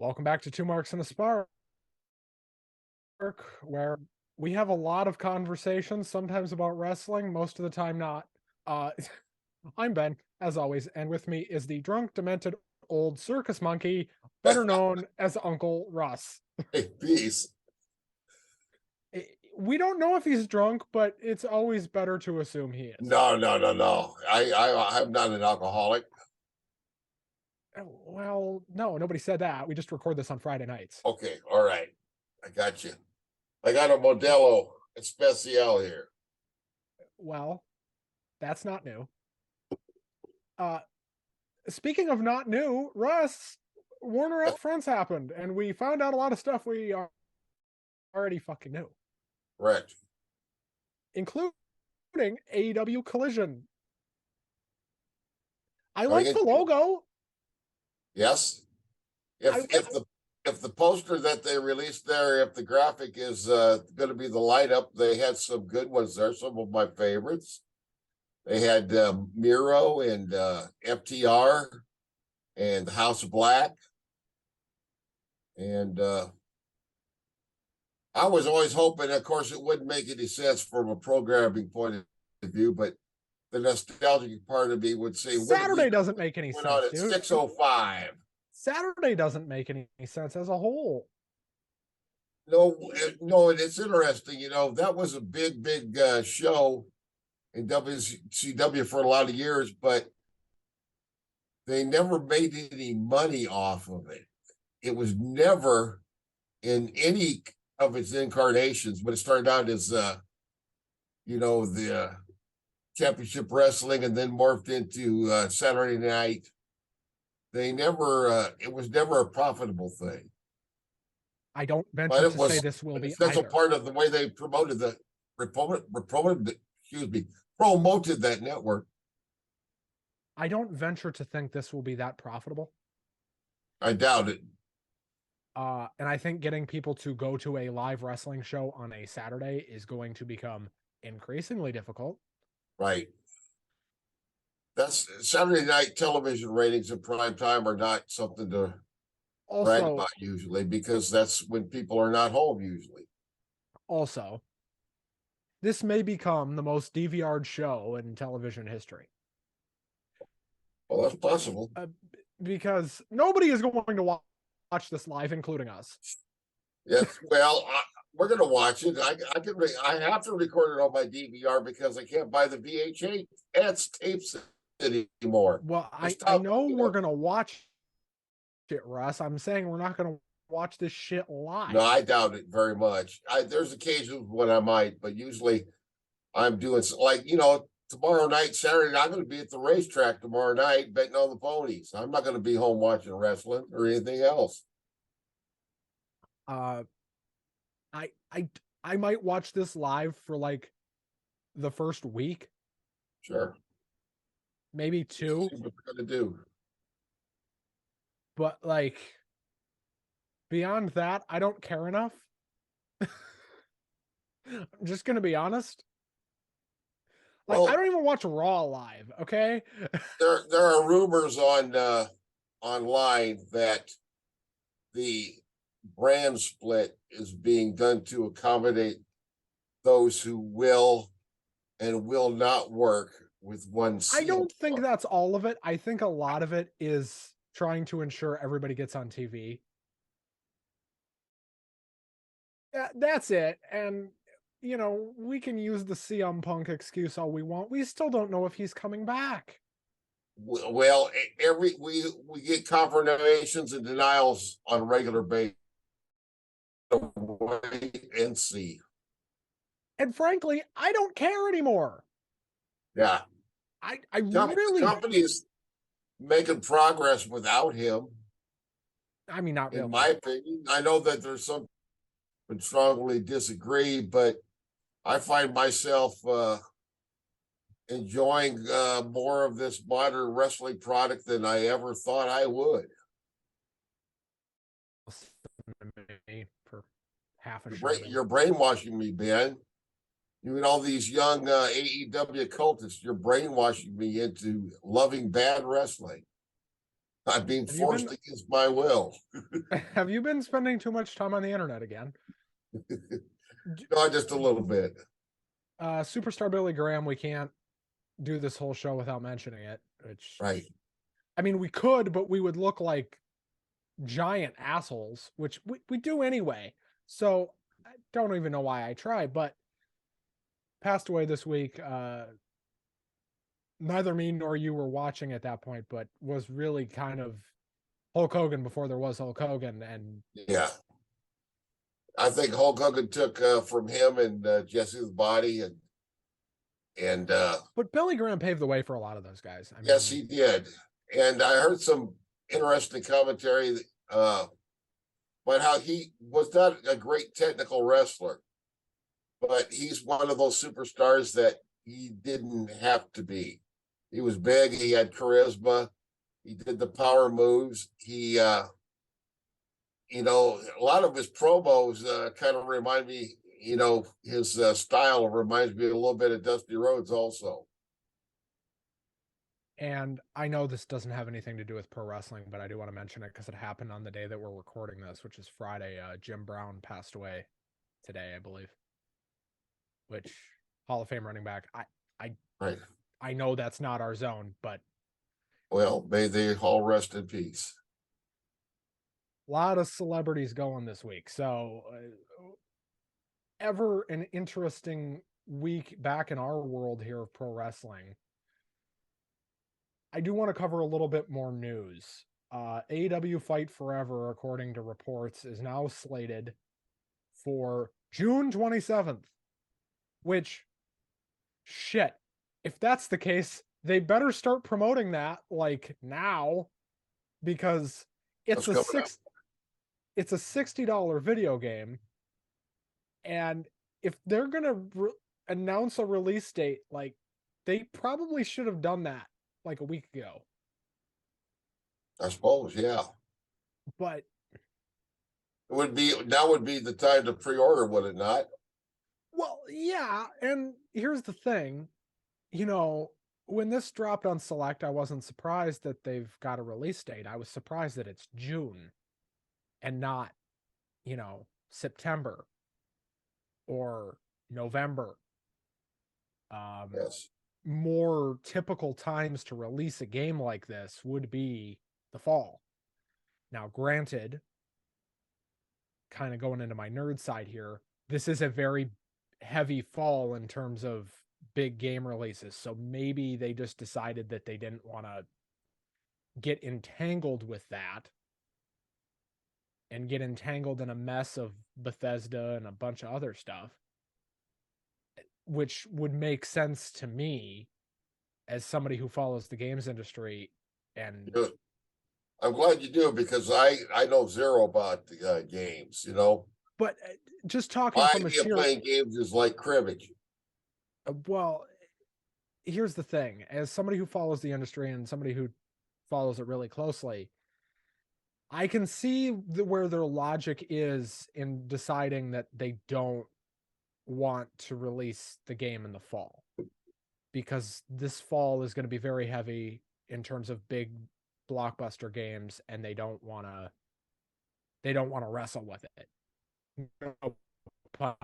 Welcome back to Two Marks and a Spark, where we have a lot of conversations, sometimes about wrestling, most of the time not. Uh, I'm Ben, as always, and with me is the drunk, demented old circus monkey, better known as Uncle Russ. Hey, peace. We don't know if he's drunk, but it's always better to assume he is. No. I'm not an alcoholic. Well, no, nobody said that. We just record this on Friday nights. Okay, all right. I got you. I got a Modelo Especial here. Well, that's not new. Speaking of not new, Russ, Warner Up Fronts happened, and we found out a lot of stuff we already fucking knew, Right. including AEW Collision. I Going like in- the logo. Yes. If the poster that they released there, if the graphic is going to be the light up, they had some good ones there. Some of my favorites. They had Miro and FTR and House of Black. And I was always hoping, of course, it wouldn't make any sense from a programming point of view, but the nostalgic part of me would say Saturday doesn't make any went on sense, at dude. 6:05. Saturday doesn't make any sense as a whole. No, and it's interesting. That was a big show in WCW for a lot of years, but they never made any money off of it. It was never in any of its incarnations, but it started out as the championship wrestling and then morphed into Saturday night. They never it was never a profitable thing. I don't venture to say this will be that's either. A part of the way they promoted promoted that network. I don't venture to think this will be that profitable. I doubt it. And I think getting people to go to a live wrestling show on a Saturday is going to become increasingly difficult. Right. That's Saturday night television ratings in prime time are not something to brag about usually, because that's when people are not home usually. Also, this may become the most DVR'd show in television history. Well, that's possible. Because nobody is going to watch this live, including us. Yes, well, we're going to watch it. I have to record it on my DVR because I can't buy the VHS tapes anymore. Well, I know we're going to watch it, Russ. I'm saying we're not going to watch this shit live. No, I doubt it very much. There's occasions when I might, but usually I'm doing tomorrow night, Saturday, I'm going to be at the racetrack tomorrow night betting on the ponies. I'm not going to be home watching wrestling or anything else. I might watch this live for like the first week. Sure. Maybe two. See what we're going to do. But like beyond that, I don't care enough. I'm just going to be honest. Like, I don't even watch Raw live, okay? There are rumors online that the brand split is being done to accommodate those who will and will not work with one seal. I don't think that's all of it. I think a lot of it is trying to ensure everybody gets on TV. That's it. And we can use the CM Punk excuse all we want. We still don't know if he's coming back. Well, we get confirmations and denials on a regular basis. Wait and see. And frankly, I don't care anymore. Yeah. I really... The company is making progress without him. I mean, not really. In my opinion. I know that there's some would strongly disagree, but I find myself enjoying more of this modern wrestling product than I ever thought I would. For half a show. You're brainwashing me, Ben. You and all these young AEW cultists, you're brainwashing me into loving bad wrestling. I'm being Have you forced been against my will. have you been spending too much time on the internet again? No, just a little bit. Superstar Billy Graham, we can't do this whole show without mentioning it, which Right. I mean we could, but we would look like giant assholes, which we do anyway. So I don't even know why I try, but passed away this week. Neither me nor you were watching at that point, but was really kind of Hulk Hogan before there was Hulk Hogan. And Yeah. I think Hulk Hogan took from him and Jesse's body, and but Billy Graham paved the way for a lot of those guys. I yes, mean, he did. And I heard some interesting commentary about how he was not a great technical wrestler, but he's one of those superstars that he didn't have to be. He was big. He had charisma. He did the power moves. A lot of his promos kind of remind me, his style reminds me a little bit of Dusty Rhodes also. and I know this doesn't have anything to do with pro wrestling, but I do want to mention it because it happened on the day that we're recording this, which is Friday. Jim Brown passed away today, I believe. Which Hall of Fame running back. I Right. I know that's not our zone, but Well, may they all rest in peace. a lot of celebrities going this week. So ever an interesting week back in our world here of pro wrestling. I do want to cover a little bit more news. AEW Fight Forever, according to reports, is now slated for June 27th, which, shit, if that's the case, they better start promoting that like now, because it's What's a coming up? it's a $60 video game, and if they're gonna announce a release date, like they probably should have done that like a week ago. I suppose, yeah. But Now would be the time to pre-order, would it not? well, yeah, and here's the thing, you know, when this dropped on Select, I wasn't surprised that they've got a release date. I was surprised that it's June and not, September or November. Yes. More typical times to release a game like this would be the fall. Now, granted, kind of going into my nerd side here, this is a very heavy fall in terms of big game releases. So maybe they just decided that they didn't want to get entangled with that and get entangled in a mess of Bethesda and a bunch of other stuff, which would make sense to me as somebody who follows the games industry. And Good. I'm glad you do, because I know zero about the games. but just talking My from a idea of sheer playing games is like cribbage. well, here's the thing, as somebody who follows the industry and somebody who follows it really closely, I can see where their logic is in deciding that they don't want to release the game in the fall, because this fall is going to be very heavy in terms of big blockbuster games, and they don't want to wrestle with it. No pun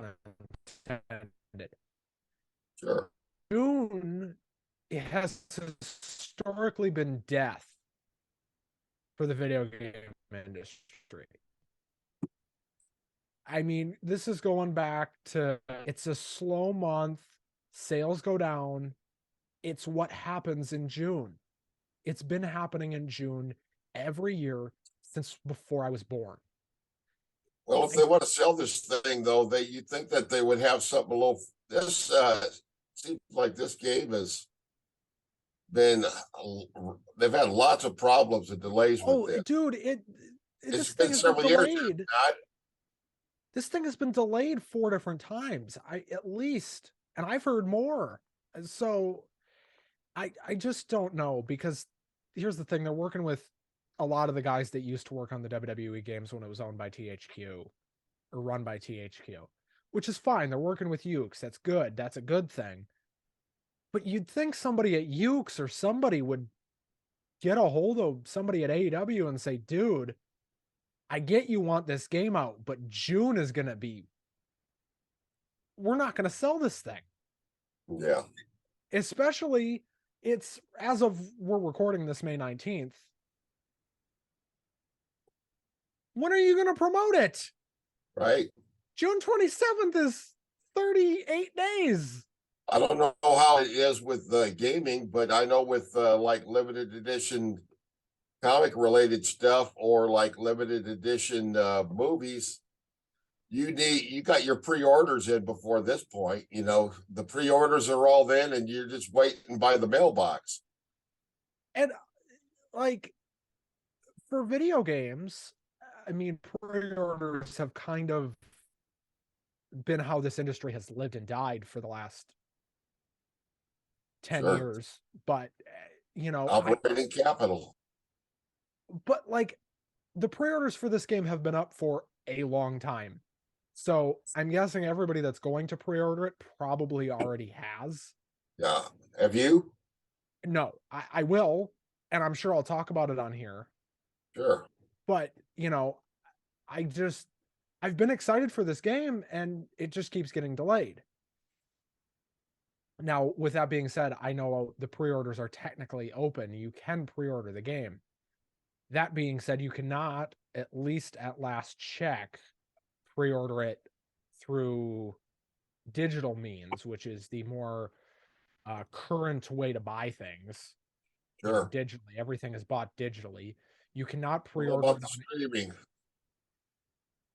intended. Sure. June, it has historically been death for the video game industry. I mean, this is going back to, it's a slow month, sales go down. It's what happens in June. It's been happening in June every year since before I was born. Well, if they want to sell this thing, though, you'd think that they would have something a little. This seems like this game has been. They've had lots of problems and delays with Oh, this. dude, It's this thing been has been several years, delayed. not. This thing has been delayed 4 different times, at least, and I've heard more. So I just don't know, because here's the thing, they're working with a lot of the guys that used to work on the WWE games when it was owned by THQ or run by THQ, which is fine. They're working with Ukes. That's good. That's a good thing. But you'd think somebody at Ukes or somebody would get a hold of somebody at AEW and say, dude, I get you want this game out, but June is going to be, we're not going to sell this thing. Yeah. Especially, it's as of we're recording this May 19th. When are you going to promote it? Right. June 27th is 38 days. I don't know how it is with gaming, but I know with like limited edition comic related stuff or like limited edition movies, you got your pre-orders in before this point. You know, the pre-orders are all in and you're just waiting by the mailbox. And like for video games, I mean, pre-orders have kind of been how this industry has lived and died for the last 10 Sure. years. But, Operating capital. but like the pre-orders for this game have been up for a long time. So I'm guessing everybody that's going to pre-order it probably already has. Yeah. Have you? No, I will, and I'm sure I'll talk about it on here. Sure. But, I've been excited for this game and it just keeps getting delayed. Now, with that being said, I know the pre-orders are technically open. You can pre-order the game. That being said, you cannot, at least at last check, pre-order it through digital means, which is the more current way to buy things. Sure. Digitally. Everything is bought digitally. You cannot What pre-order about it the on, streaming?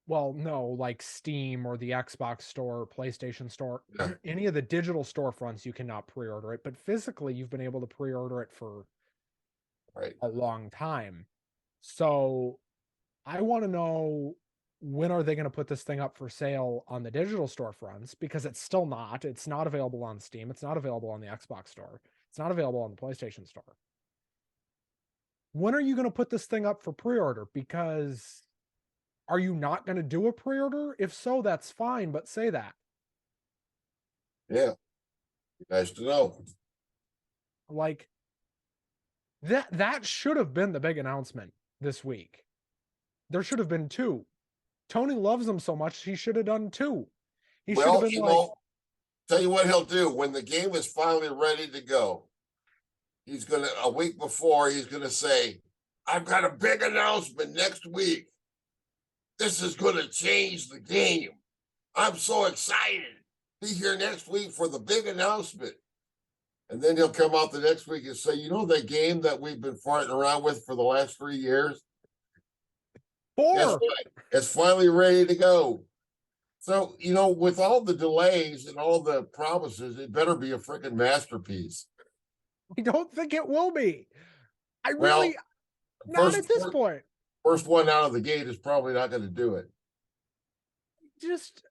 well, no, like Steam or the Xbox store, PlayStation store, Yeah. any of the digital storefronts, you cannot pre-order it. But physically, you've been able to pre-order it for Right. a long time. So I want to know, when are they going to put this thing up for sale on the digital storefronts? Because it's still not. It's not available on Steam. It's not available on the Xbox store. It's not available on the PlayStation store. When are you going to put this thing up for pre-order? Because are you not going to do a pre-order? If so, that's fine, but say that. Yeah. Nice to know. Like that should have been the big announcement this week. There should have been two. Tony loves them so much, he should have done two. He should have Well, been like, tell you what he'll do when the game is finally ready to go. He's gonna a week before. He's gonna say, "I've got a big announcement next week. This is gonna change the game. I'm so excited. Be here next week for the big announcement." And then he'll come out the next week and say, "You know that game that we've been farting around with for the last 3 years? Guess four. what? It's finally ready to go." So, with all the delays and all the promises, it better be a freaking masterpiece. I don't think it will be. I Well, really, not first at this point. first one out of the gate is probably not going to do it. Just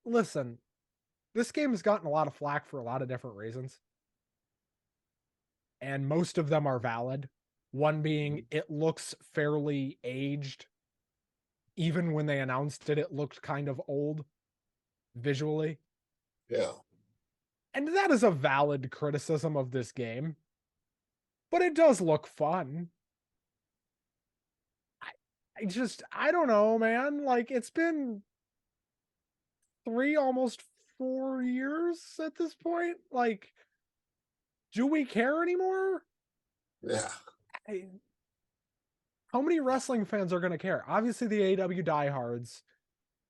listen, this game has gotten a lot of flack for a lot of different reasons. And most of them are valid. One being it looks fairly aged. Even when they announced it, it looked kind of old visually. Yeah. And that is a valid criticism of this game. But it does look fun. I don't know, man. Like, it's been almost 4 years at this point. Like, do we care anymore? Yeah. How many wrestling fans are going to care? Obviously, the AEW diehards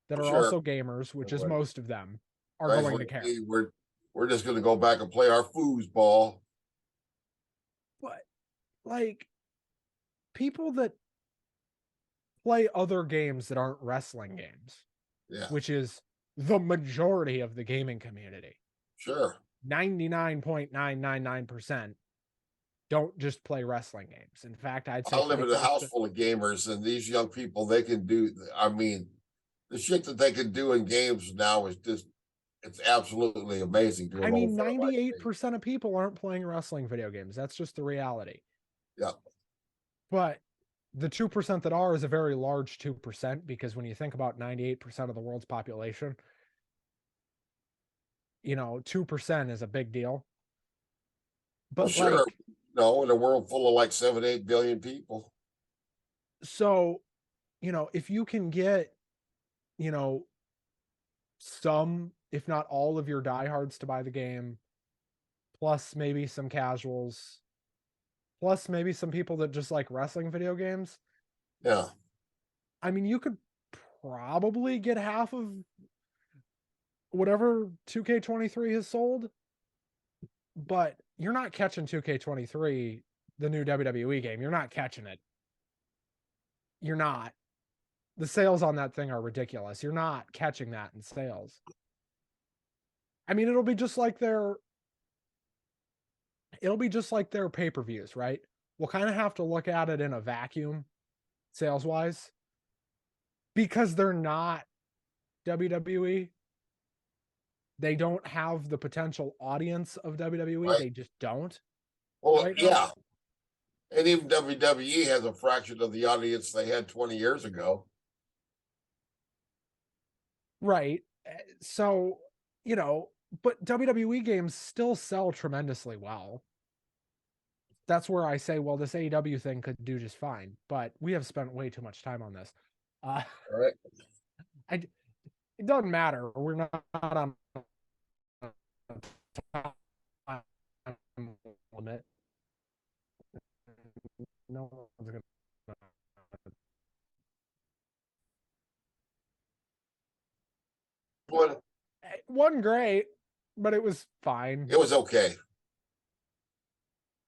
that are Sure. also gamers, which is most of them, are Guys going to like care. me, we're just going to go back and play our foosball. But, like, people that play other games that aren't wrestling games, Yeah. which is the majority of the gaming community, Sure. 99.999% don't just play wrestling games. In fact, I'd say I live in a house full of gamers, and these young people, they can do, I mean, the shit that they can do in games now is just, it's absolutely amazing. I mean, 98% of people aren't playing wrestling video games. That's just the reality. Yeah. But the 2% that are is a very large 2%, because when you think about 98% of the world's population, 2% is a big deal. But well, sure. No, in a world full of like 7, 8 billion people. So, if you can get, you know, some, if not all of your diehards to buy the game, plus maybe some casuals, plus maybe some people that just like wrestling video games. Yeah. I mean, you could probably get half of whatever 2K23 has sold, but you're not catching 2K23, the new WWE game. You're not catching it. You're not. The sales on that thing are ridiculous. You're not catching that in sales. I mean, it'll be just like their pay-per-views, right? We'll kind of have to look at it in a vacuum, sales-wise, because they're not WWE. They don't have the potential audience of WWE. Right. They just don't Well, right now. yeah. And even WWE has a fraction of the audience they had 20 years ago. Right. So, but WWE games still sell tremendously well. That's where I say, well, this AEW thing could do just fine, but we have spent way too much time on this. All right. It doesn't matter. We're not on a time limit. No one's gonna. But It wasn't great, but it was fine. it was okay.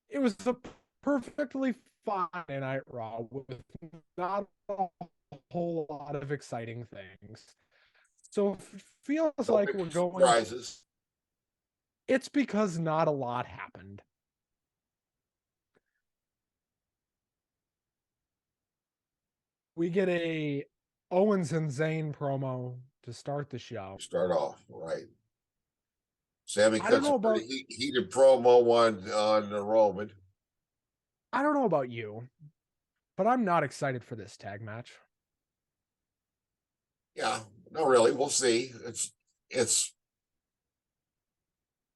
It was a perfectly fine Night Raw with not a whole lot of exciting things. So it feels No like big we're going. surprises. It's because not a lot happened. We get a Owens and Zayn promo to start the show. Start off right. Sammy I don't cuts a know about pretty heated promo on the Roman. I don't know about you, but I'm not excited for this tag match. Yeah, not really. We'll see. It's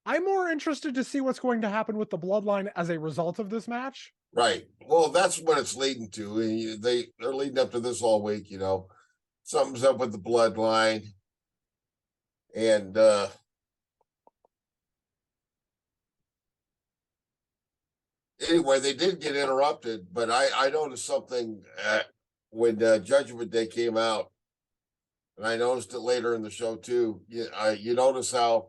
I'm more interested to see what's going to happen with the Bloodline as a result of this match. right. Well, that's what it's leading to. And they're leading up to this all week. Something's up with the bloodline, and anyway, they did get interrupted. But I noticed something when Judgment Day came out, and I noticed it later in the show too. You notice how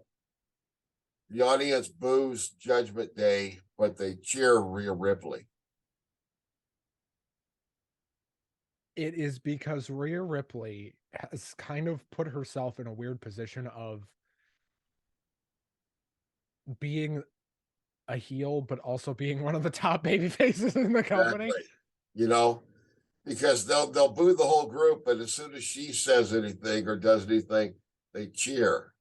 the audience boos Judgment Day, but they cheer Rhea Ripley. It is because Rhea Ripley has kind of put herself in a weird position of being a heel, but also being one of the top baby faces in the company. Exactly. Because they'll boo the whole group, but as soon as she says anything or does anything, they cheer.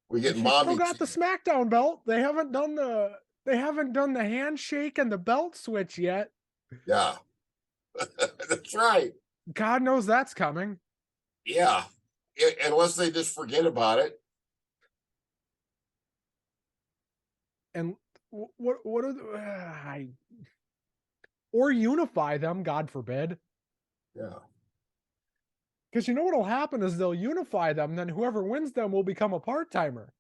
We get She mommy. still got the SmackDown belt. They haven't done the handshake and the belt switch yet. Yeah, that's right. God knows that's coming. Yeah, unless they just forget about it. And what are or unify them? God forbid. Yeah. Because what'll happen is they'll unify them, then whoever wins them will become a part-timer.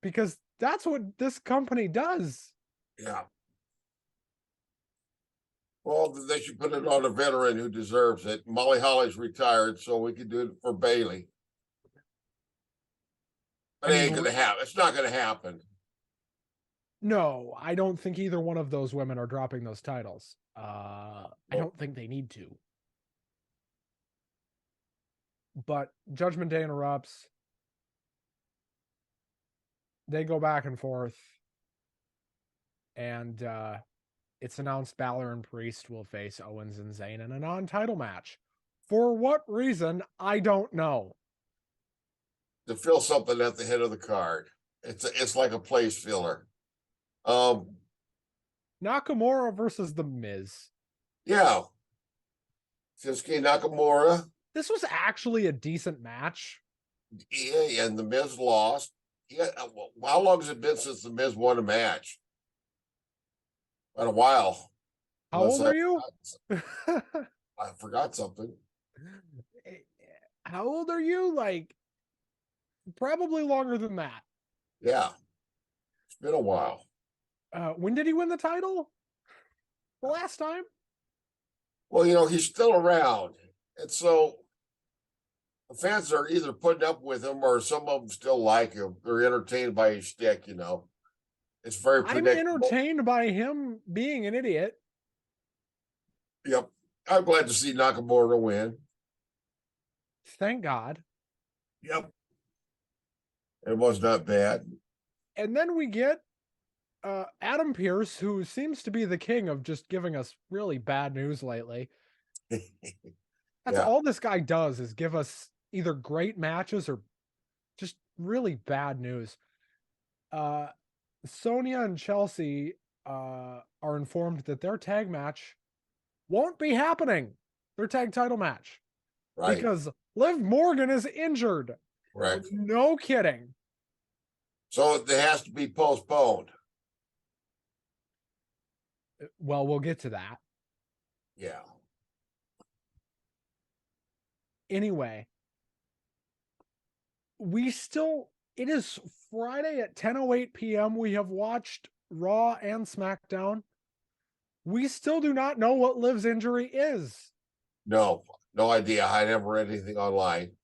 Because that's what this company does. Yeah. Well, they should put it on a veteran who deserves it. Molly Holly's retired, so we can do it for Bailey. But it ain't gonna happen. It's not gonna happen. No, I don't think either one of those women are dropping those titles. I don't think they need to. But Judgment Day interrupts. They go back and forth. And it's announced Balor and Priest will face Owens and Zayn in a non-title match. For what reason, I don't know. To fill something at the head of the card. It's like a place filler. Nakamura versus The Miz. Yeah. Shinsuke Nakamura. This was actually a decent match. Yeah, and The Miz lost. Yeah, how long has it been since The Miz won a match? Quite a while. How Unless old are you? I forgot something. How old are you? Like, probably longer than that. Yeah, it's been a while. When did he win the title? The last time? Well, he's still around. And so the fans are either putting up with him or some of them still like him. They're entertained by his shtick. It's very I'm predictable. entertained by him being an idiot. Yep. I'm glad to see Nakamura win. Thank God. Yep. It was not bad. And then we get Adam Pearce, who seems to be the king of just giving us really bad news lately. That's Yeah. all this guy does is give us either great matches or just really bad news. Sonya and Chelsea are informed that their tag match won't be happening. Their tag title match. Right. Because Liv Morgan is injured. Correct. No kidding. So it has to be postponed. Well, we'll get to that. Yeah. Anyway, it is Friday at 10:08 p.m. We have watched Raw and SmackDown. We still do not know what Liv's injury is. No idea. I never read anything online.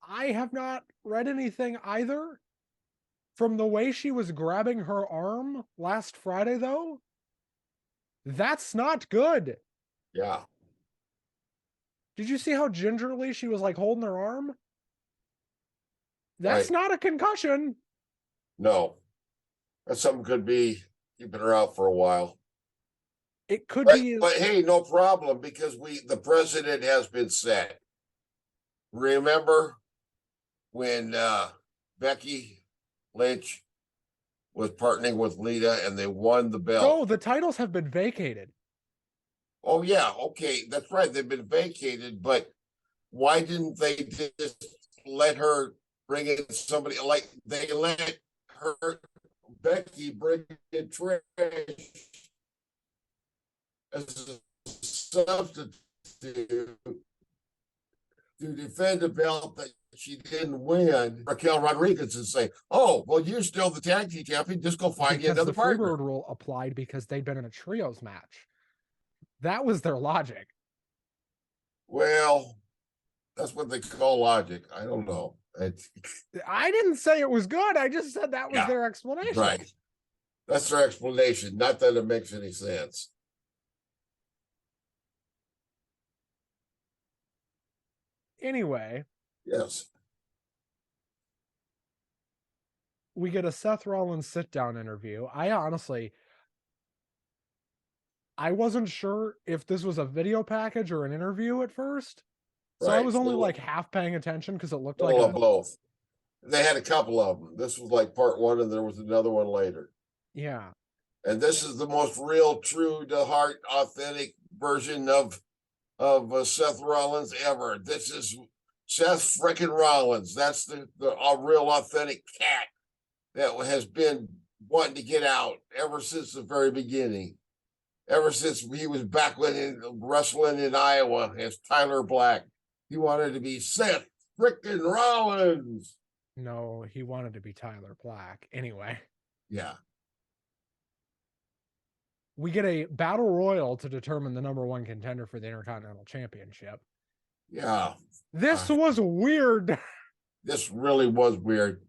I have not read anything either. From the way she was grabbing her arm last Friday, though, that's not good. Yeah. Did you see how gingerly she was like holding her arm? That's Right. not a concussion. No. That something could be keeping her out for a while. It could Right. be. But hey, no problem because the president has been set. Remember when Becky Lynch was partnering with Lita and they won the belt? No, the titles have been vacated. Oh, yeah. Okay. That's right. They've been vacated, but why didn't they just let her bring in somebody like they let her, Becky, bring in Trish as a substitute to defend a belt that she didn't win? Raquel Rodriguez is saying, "Oh, well, you're still the tag team champion. Just go find you Because another the partner." Freebird rule applied because they'd been in a trios match. That was their logic. Well, that's what they call logic. I don't know. I didn't say it was good. I just said that was Yeah, their explanation. right. That's their explanation. Not that it makes any sense. Anyway, Yes. we get a Seth Rollins sit down interview. I wasn't sure if this was a video package or an interview at first. So I Right. was only like half paying attention because it looked like Little of both. They had a couple of them. This was like part one, and there was another one later. Yeah. And this is the most real, true to heart, authentic version of Seth Rollins ever. This is Seth freaking Rollins. That's the real authentic cat that has been wanting to get out ever since the very beginning. Ever since he was back when wrestling in Iowa as Tyler Black, he wanted to be Seth freaking Rollins. No, he wanted to be Tyler Black. Anyway. Yeah. We get a battle royal to determine the number one contender for the Intercontinental Championship. Yeah. This was weird. This really was weird.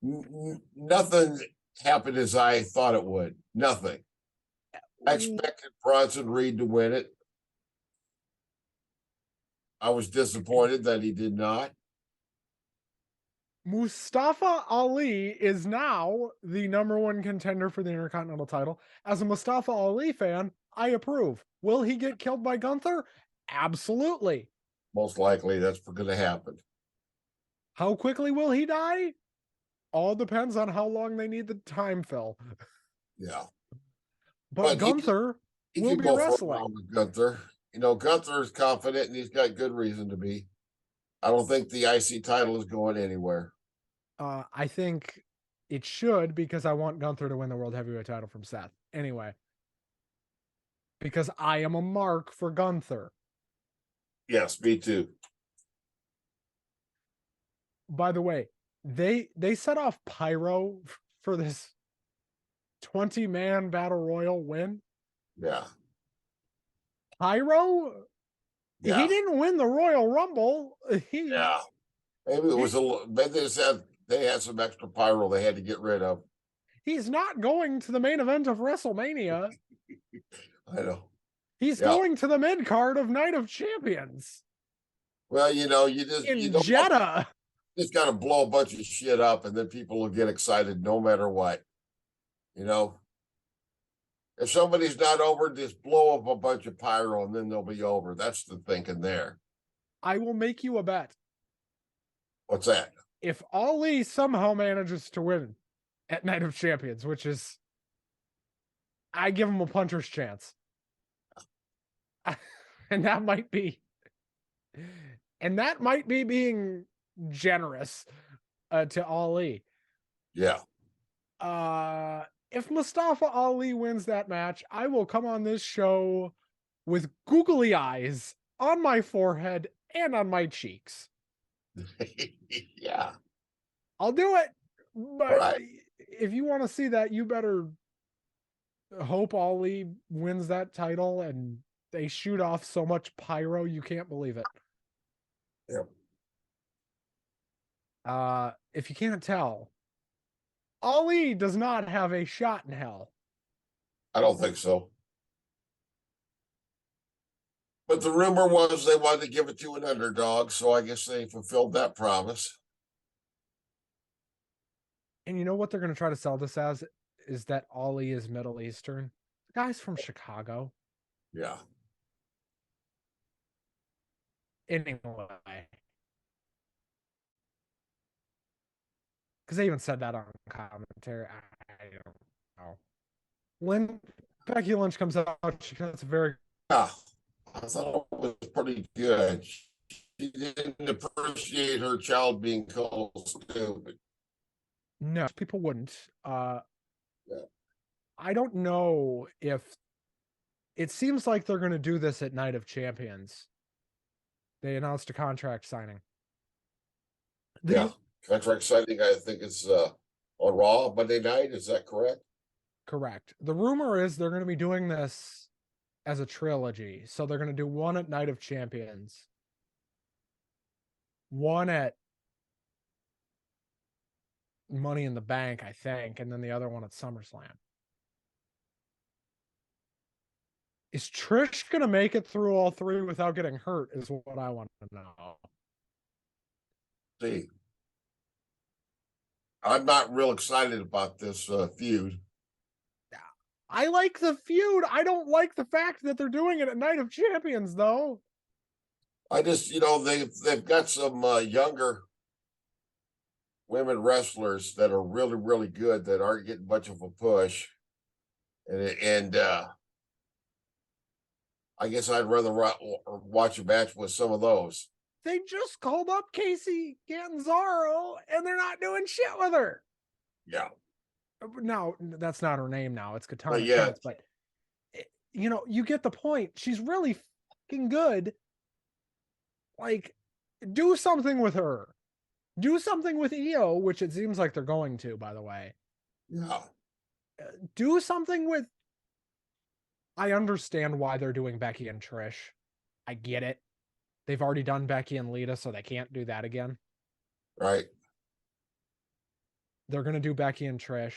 Nothing happened as I thought it would. Nothing. I expected Bronson Reed to win it. I was disappointed that he did not. Mustafa Ali is now the number one contender for the Intercontinental title. As a Mustafa Ali fan, I approve. Will he get killed by Gunther? Absolutely. Most likely that's going to happen. How quickly will he die? All depends on how long they need the time fill. Yeah. But Gunther will be wrestling. With Gunther. Gunther is confident and he's got good reason to be. I don't think the IC title is going anywhere. I think It should, because I want Gunther to win the World Heavyweight title from Seth. Anyway. Because I am a mark for Gunther. Yes, me too. By the way, they set off pyro for this 20-man battle royal win. Yeah. Pyro? Yeah. He didn't win the Royal Rumble. Yeah. Maybe it was maybe they had some extra pyro they had to get rid of. He's not going to the main event of WrestleMania. I know. He's going to the mid card of Night of Champions. Well, you Jeddah. Just got to blow a bunch of shit up, and then people will get excited no matter what. If somebody's not over, just blow up a bunch of pyro, and then they'll be over. That's the thinking there. I will make you a bet. What's that? If Ali somehow manages to win at Night of Champions, which is, I give him a puncher's chance. And that might be being generous to Ali. Yeah. If Mustafa Ali wins that match, I will come on this show with googly eyes on my forehead and on my cheeks. Yeah. I'll do it. But if you want to see that, you better hope Ali wins that title and they shoot off so much pyro you can't believe it. Yep. If you can't tell, Ali does not have a shot in hell. I don't think so. But the rumor was they wanted to give it to an underdog, so I guess they fulfilled that promise. And you know what they're going to try to sell this as? Is that Ali is Middle Eastern. The guy's from Chicago. Yeah. Anyway. Because they even said that on commentary. I don't know. When Becky Lynch comes out, that's very... Yeah. I thought it was pretty good. She didn't appreciate her child being called stupid. No, people wouldn't. I don't know if... It seems like they're going to do this at Night of Champions. They announced a contract signing. Contract signing, I think it's on Raw Monday night. Is that correct? Correct. The rumor is they're going to be doing this as a trilogy. So they're going to do one at Night of Champions, one at Money in the Bank, I think, and then the other one at SummerSlam. Is Trish going to make it through all three without getting hurt is what I want to know. See, I'm not real excited about this feud. I like the feud. I don't like the fact that they're doing it at Night of Champions, though. I just, they've got some younger women wrestlers that are really, really good that aren't getting much of a push. And I guess I'd rather watch a match with some of those. They just called up Casey Catanzaro, and they're not doing shit with her. Yeah. No, that's not her name now. It's Katana Chance, but you get the point. She's really fucking good. Like, do something with her. Do something with Io, which it seems like they're going to, by the way. Yeah. Do something with... I understand why they're doing Becky and Trish. I get it. They've already done Becky and Lita, so they can't do that again. Right. They're going to do Becky and Trish.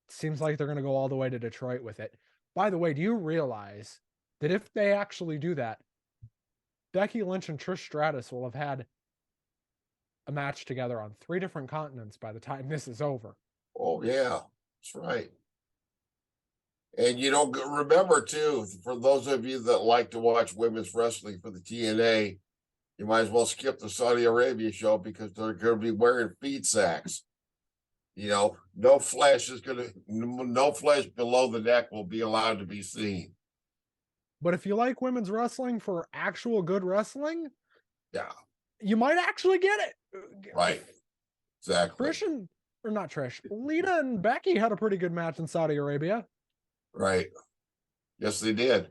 Seems like they're going to go all the way to Detroit with it. By the way, do you realize that if they actually do that, Becky Lynch and Trish Stratus will have had a match together on 3 different continents by the time this is over? Oh, yeah. That's right. And remember, too, for those of you that like to watch women's wrestling for the TNA, you might as well skip the Saudi Arabia show because they're going to be wearing feed sacks. No flesh below the neck will be allowed to be seen. But if you like women's wrestling for actual good wrestling, yeah, you might actually get it. Right. Exactly. or not Trish, Lita and Becky had a pretty good match in Saudi Arabia. Right. Yes, they did.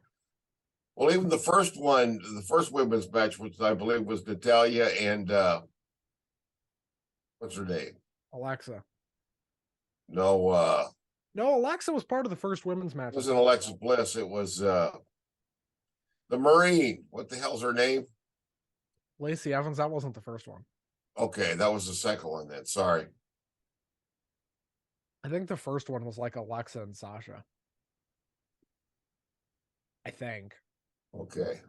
Well, even the first one, the first women's match, which I believe was Natalia and what's her name? Alexa. No, No, Alexa was part of the first women's match. it wasn't Alexa Bliss. It was the Marine. What the hell's her name? Lacey Evans. That wasn't the first one. Okay, that was the second one then. Sorry. I think the first one was like Alexa and Sasha. I think. Okay.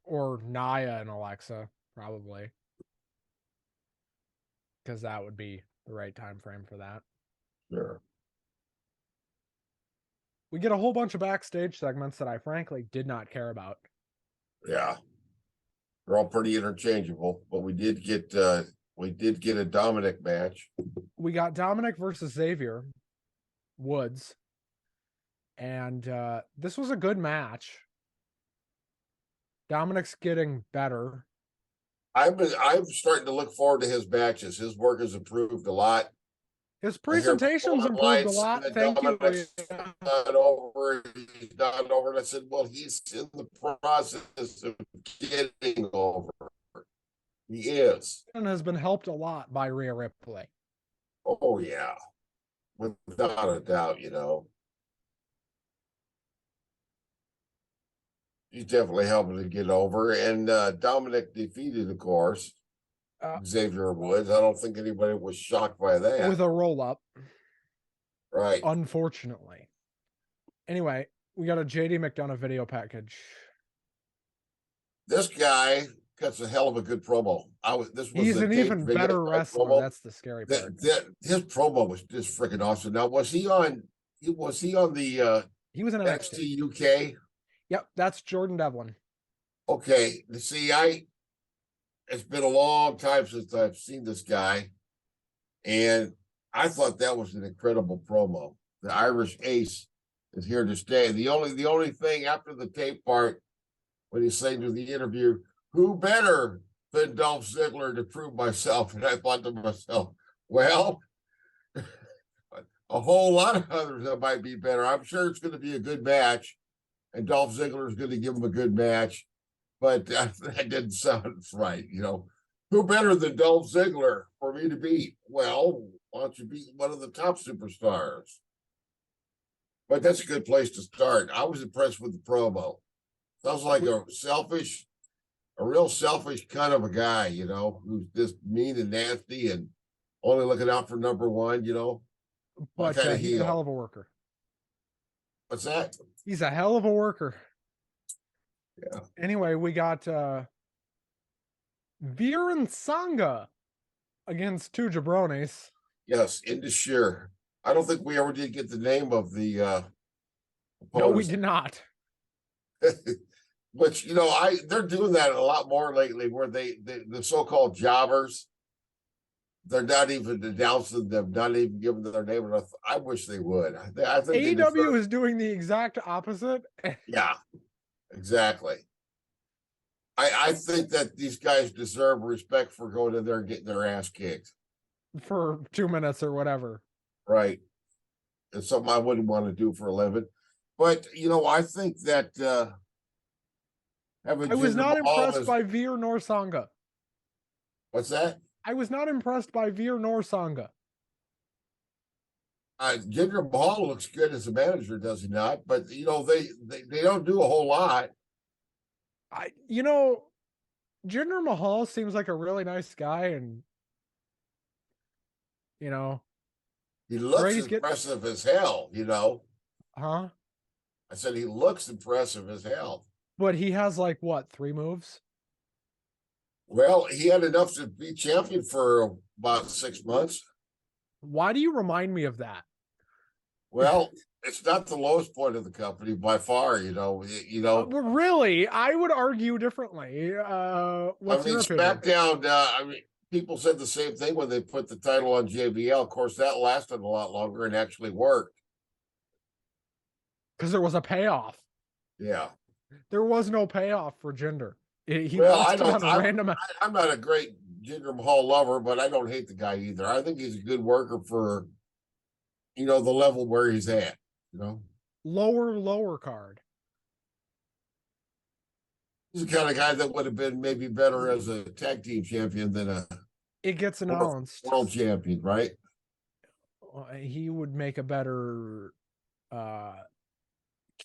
Or Naya and Alexa, probably. Because that would be the right time frame for that. Sure. We get a whole bunch of backstage segments that I frankly did not care about. Yeah. They're all pretty interchangeable, but we did get a Dominic match. We got Dominic versus Xavier Woods. And this was a good match. Dominic's getting better. I'm starting to look forward to his matches. His work has improved a lot. His presentation's improved a lot. Thank you. Not over. He's not over. And I said, well, he's in the process of getting over. He is. And has been helped a lot by Rhea Ripley. Oh, yeah. Without a doubt, you know. He's definitely helping to get over. And Dominic defeated, of course, Xavier Woods. I don't think anybody was shocked by that. With a roll-up. Right. Unfortunately. Anyway, we got a JD McDonough video package. This guy cuts a hell of a good promo. He's an even better wrestler. Promo. That's the scary part. His promo was just freaking awesome. Now, was he on the he was in NXT UK? Yep, that's Jordan Devlin. Okay. See, it's been a long time since I've seen this guy, and I thought that was an incredible promo. The Irish Ace is here to stay. The only thing after the tape part, when he's saying to the interview, who better than Dolph Ziggler to prove myself? And I thought to myself, well, a whole lot of others that might be better. I'm sure it's going to be a good match, and Dolph Ziggler is going to give him a good match, but that didn't sound right. You know, who better than Dolph Ziggler for me to beat? Well, why don't you beat one of the top superstars? But that's a good place to start. I was impressed with the promo. Sounds like a real selfish kind of a guy, you know, who's just mean and nasty and only looking out for number one, you know. But he's a hell of a worker. What's that? He's a hell of a worker. Yeah. Anyway, we got Veer and Sangha against two jabronis. Yes, into sheer. I don't think we ever did get the name of the opponents. No, we did not. Which, you know, they're doing that a lot more lately, where the so-called jobbers, they're not even announcing them, not even giving their name. I wish they would. I think AEW is doing the exact opposite. Yeah, exactly. I think that these guys deserve respect for going in there and getting their ass kicked for 2 minutes or whatever. Right. It's something I wouldn't want to do for a living. But, you know, I think that I was not impressed by Veer nor Sangha. What's that? I was not impressed by Veer nor Sangha. Jinder Mahal looks good as a manager, does he not? But, you know, they don't do a whole lot. Jinder Mahal seems like a really nice guy, and, you know. He looks impressive as hell, you know. Huh? I said he looks impressive as hell. But he has, like, what, 3 moves? Well, he had enough to be champion for about 6 months. Why do you remind me of that? Well, it's not the lowest point of the company by far, you know. Really? I would argue differently. What's your opinion? SmackDown, people said the same thing when they put the title on JBL. Of course, that lasted a lot longer and actually worked. Because there was a payoff. Yeah. There was no payoff for Jinder. I'm not a great Jinder Mahal lover, but I don't hate the guy either. I think he's a good worker for, the level where he's at, Lower card. He's the kind of guy that would have been maybe better as a tag team champion than a It gets announced. world champion, right? He would make a better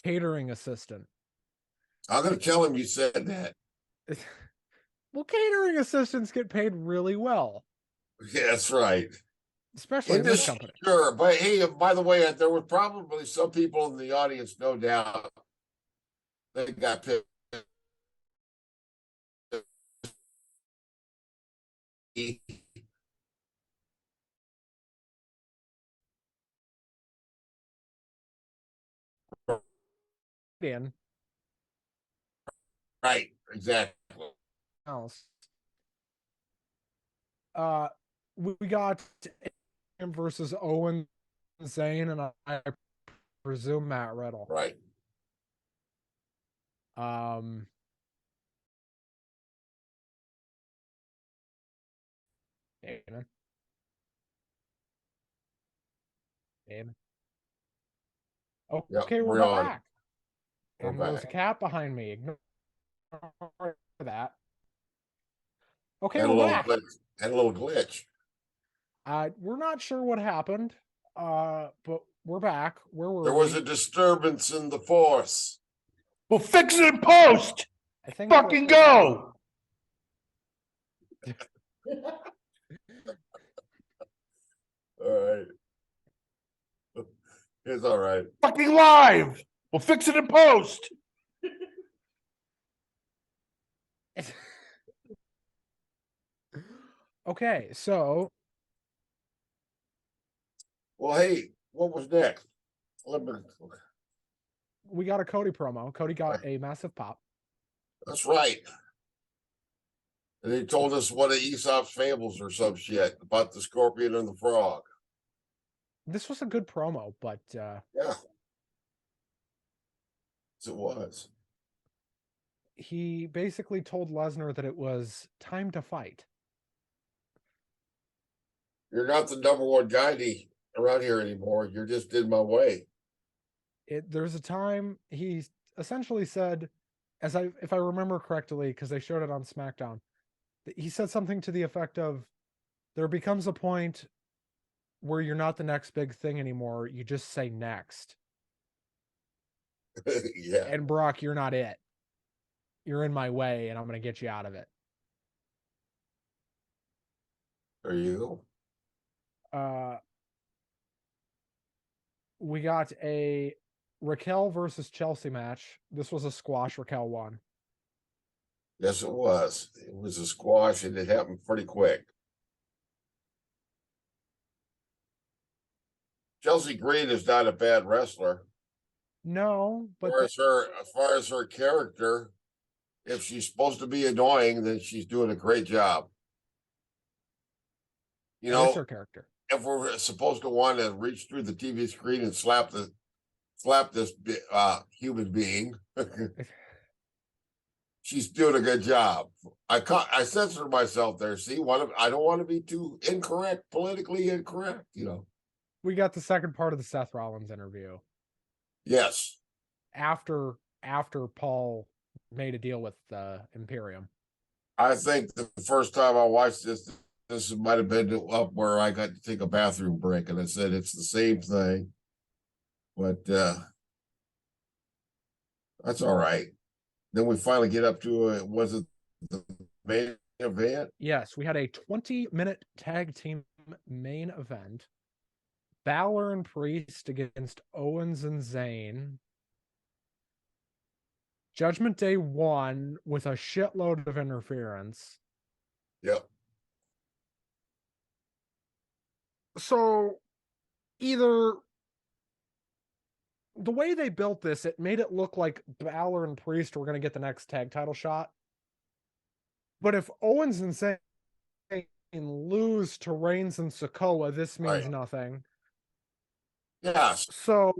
catering assistant. I'm going to tell him you said that. Well, catering assistants get paid really well. Yeah, that's right. Especially in this company. Sure, but hey, by the way, there were probably some people in the audience, no doubt, that got picked. In Right, exactly. else. We got him versus Owen Zane, and I presume Matt Riddle. Right. Amen. Amen. Okay, yep, we're back. And back. there's a cat behind me. Ignore that. Okay, Had we're back. Had a little glitch. We're not sure what happened, but we're back. Where were There was a disturbance in the force. We'll fix it in post. I think Fucking go. All right. It's all right. Fucking live. We'll fix it in post. Okay, so. Well, hey, what was next? We got a Cody promo. Cody got a massive pop. That's right. And they told us one of Aesop's fables or some shit about the scorpion and the frog. This was a good promo, but yeah. Yes, it was. He basically told Lesnar that it was time to fight. You're not the number one guy around here anymore. You're just in my way. There's a time he essentially said, if I remember correctly, because they showed it on SmackDown, he said something to the effect of, there becomes a point where you're not the next big thing anymore. You just say next. Yeah. And Brock, you're not it. You're in my way, and I'm going to get you out of it. There you go. We got a Raquel versus Chelsea match. This was a squash. Raquel won. Yes, it was. It was a squash, and it happened pretty quick. Chelsea Green is not a bad wrestler. No, but as far as her character, if she's supposed to be annoying, then she's doing a great job. What's her character? If we're supposed to want to reach through the TV screen and slap this human being, she's doing a good job. I censored myself there. See, I don't want to be too politically incorrect. We got the second part of the Seth Rollins interview. Yes. After Paul made a deal with Imperium. I think the first time I watched this might have been up where I got to take a bathroom break, and I said it's the same thing, but that's all right. Then we finally get up to was it the main event? Yes, we had a 20-minute tag team main event. Balor and Priest against Owens and Zayn. Judgment Day won with a shitload of interference. Yep. So, either the way they built this, it made it look like Balor and Priest were going to get the next tag title shot. But if Owens and Zayn lose to Reigns and Sikoa, this means nothing. Yes. So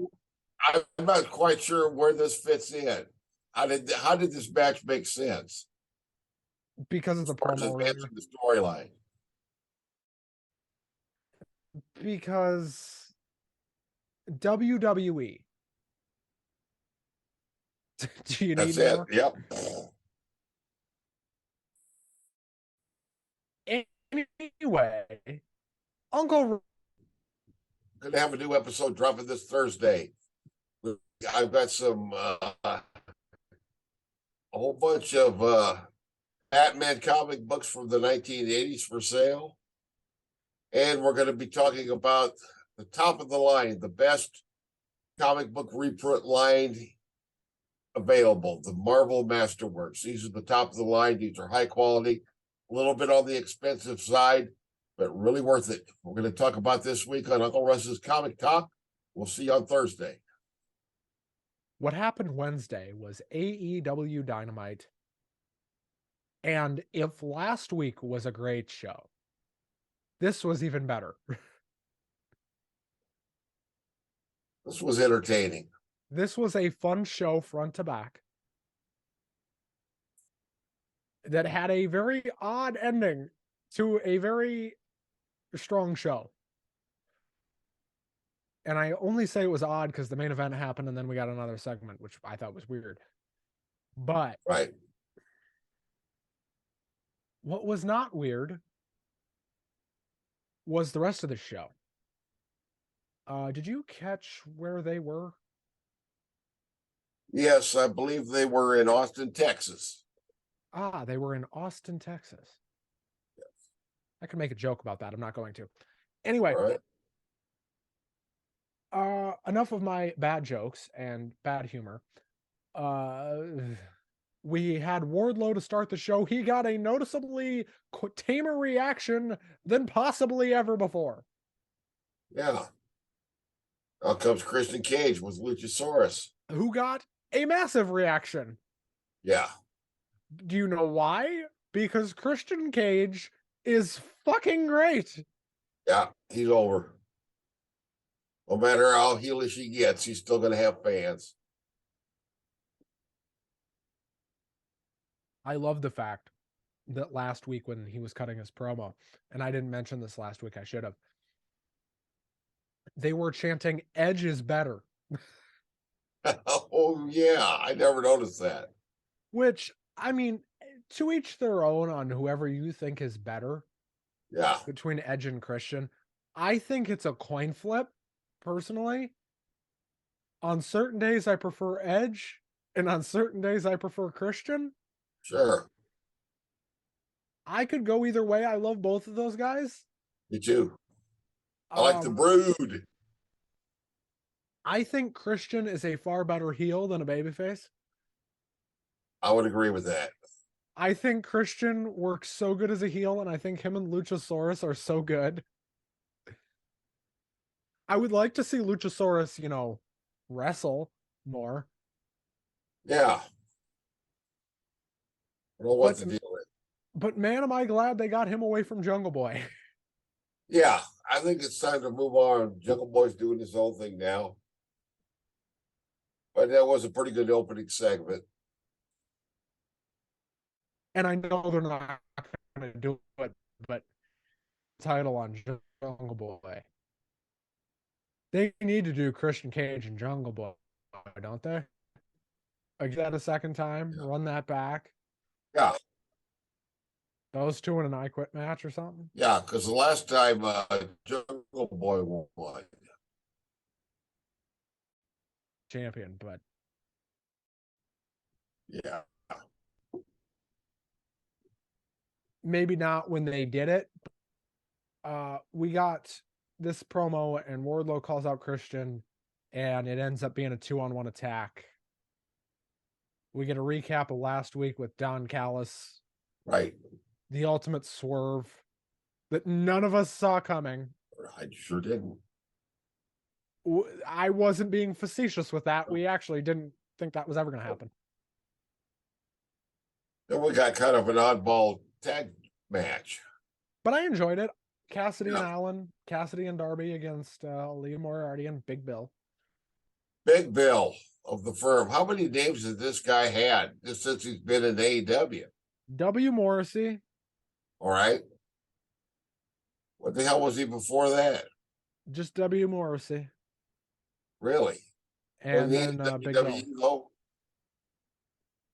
I'm not quite sure where this fits in. How did this match make sense? because of the as far as promo writer. advancing the storyline. Because WWE. Do you That's need it. more? Yep. Anyway, Uncle Gonna have a new episode dropping this Thursday. I've got some a whole bunch of Batman comic books from the 1980s for sale. And we're going to be talking about the top of the line, the best comic book reprint line available, the Marvel Masterworks. These are the top of the line. These are high quality, a little bit on the expensive side, but really worth it. We're going to talk about this week on Uncle Russ's Comic Talk. We'll see you on Thursday. What happened Wednesday was AEW Dynamite. And if last week was a great show, this was even better. This was entertaining. This was a fun show front to back that had a very odd ending to a very strong show. And I only say it was odd because the main event happened and then we got another segment, which I thought was weird. But Right. what was not weird was the rest of the show. Did you catch where they were? Yes, I believe they were in Austin, Texas. They were in Austin, Texas. Yes. I could make a joke about that. I'm not going to. Anyway, All right. Enough of my bad jokes and bad humor. We had Wardlow to start the show. He got a noticeably tamer reaction than possibly ever before. Yeah. Out comes Christian Cage with Luchasaurus. Who got a massive reaction. Yeah. Do you know why? Because Christian Cage is fucking great. Yeah, he's over. No matter how heelish he gets, he's still going to have fans. I love the fact that last week when he was cutting his promo, and I didn't mention this last week, I should have, they were chanting, Edge is better. Oh, yeah. I never noticed that. Which, I mean, to each their own on whoever you think is better. Yeah. Between Edge and Christian. I think it's a coin flip, personally. On certain days, I prefer Edge, and on certain days, I prefer Christian. Sure. I could go either way. I love both of those guys. Me too. I like the Brood. I think Christian is a far better heel than a babyface. I would agree with that. I think Christian works so good as a heel, and I think him and Luchasaurus are so good. I would like to see Luchasaurus, wrestle more. Yeah. I don't know what to deal with. But man, am I glad they got him away from Jungle Boy. Yeah. I think it's time to move on. Jungle Boy's doing his own thing now. But that was a pretty good opening segment. And I know they're not going to do it, but title on Jungle Boy. They need to do Christian Cage and Jungle Boy, don't they? Like that a second time, run that back. Yeah. Those two in an I Quit match or something. Yeah, because the last time Jungle Boy won. Champion, but Yeah. maybe not when they did it. We got this promo and Wardlow calls out Christian and it ends up being a 2-on-1 attack. We get a recap of last week with Don Callis. Right. The ultimate swerve that none of us saw coming. I sure didn't. I wasn't being facetious with that. We actually didn't think that was ever going to happen. Then we got kind of an oddball tag match. But I enjoyed it. Cassidy and Yeah. Allen, Cassidy and Darby against Lee Moriarty and Big Bill. Big Bill of the firm. How many names has this guy had just since he's been in AEW? W. Morrissey, All right. What the hell was he before that? just W. Morrissey, Really? and Wasn't he then in Big Bill. WWE though?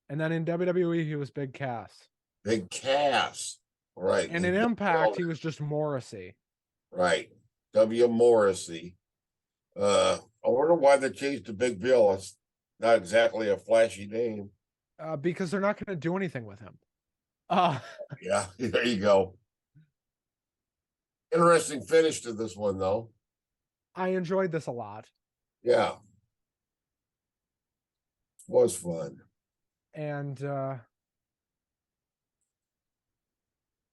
And then in WWE, he was Big Cass. Big Cass. All right. And in Impact, he was just Morrissey. Right. W. Morrissey. I wonder why they changed to Big Bill. It's not exactly a flashy name. Because they're not going to do anything with him. Yeah, there you go. Interesting finish to this one, though. I enjoyed this a lot. Yeah. Was fun. And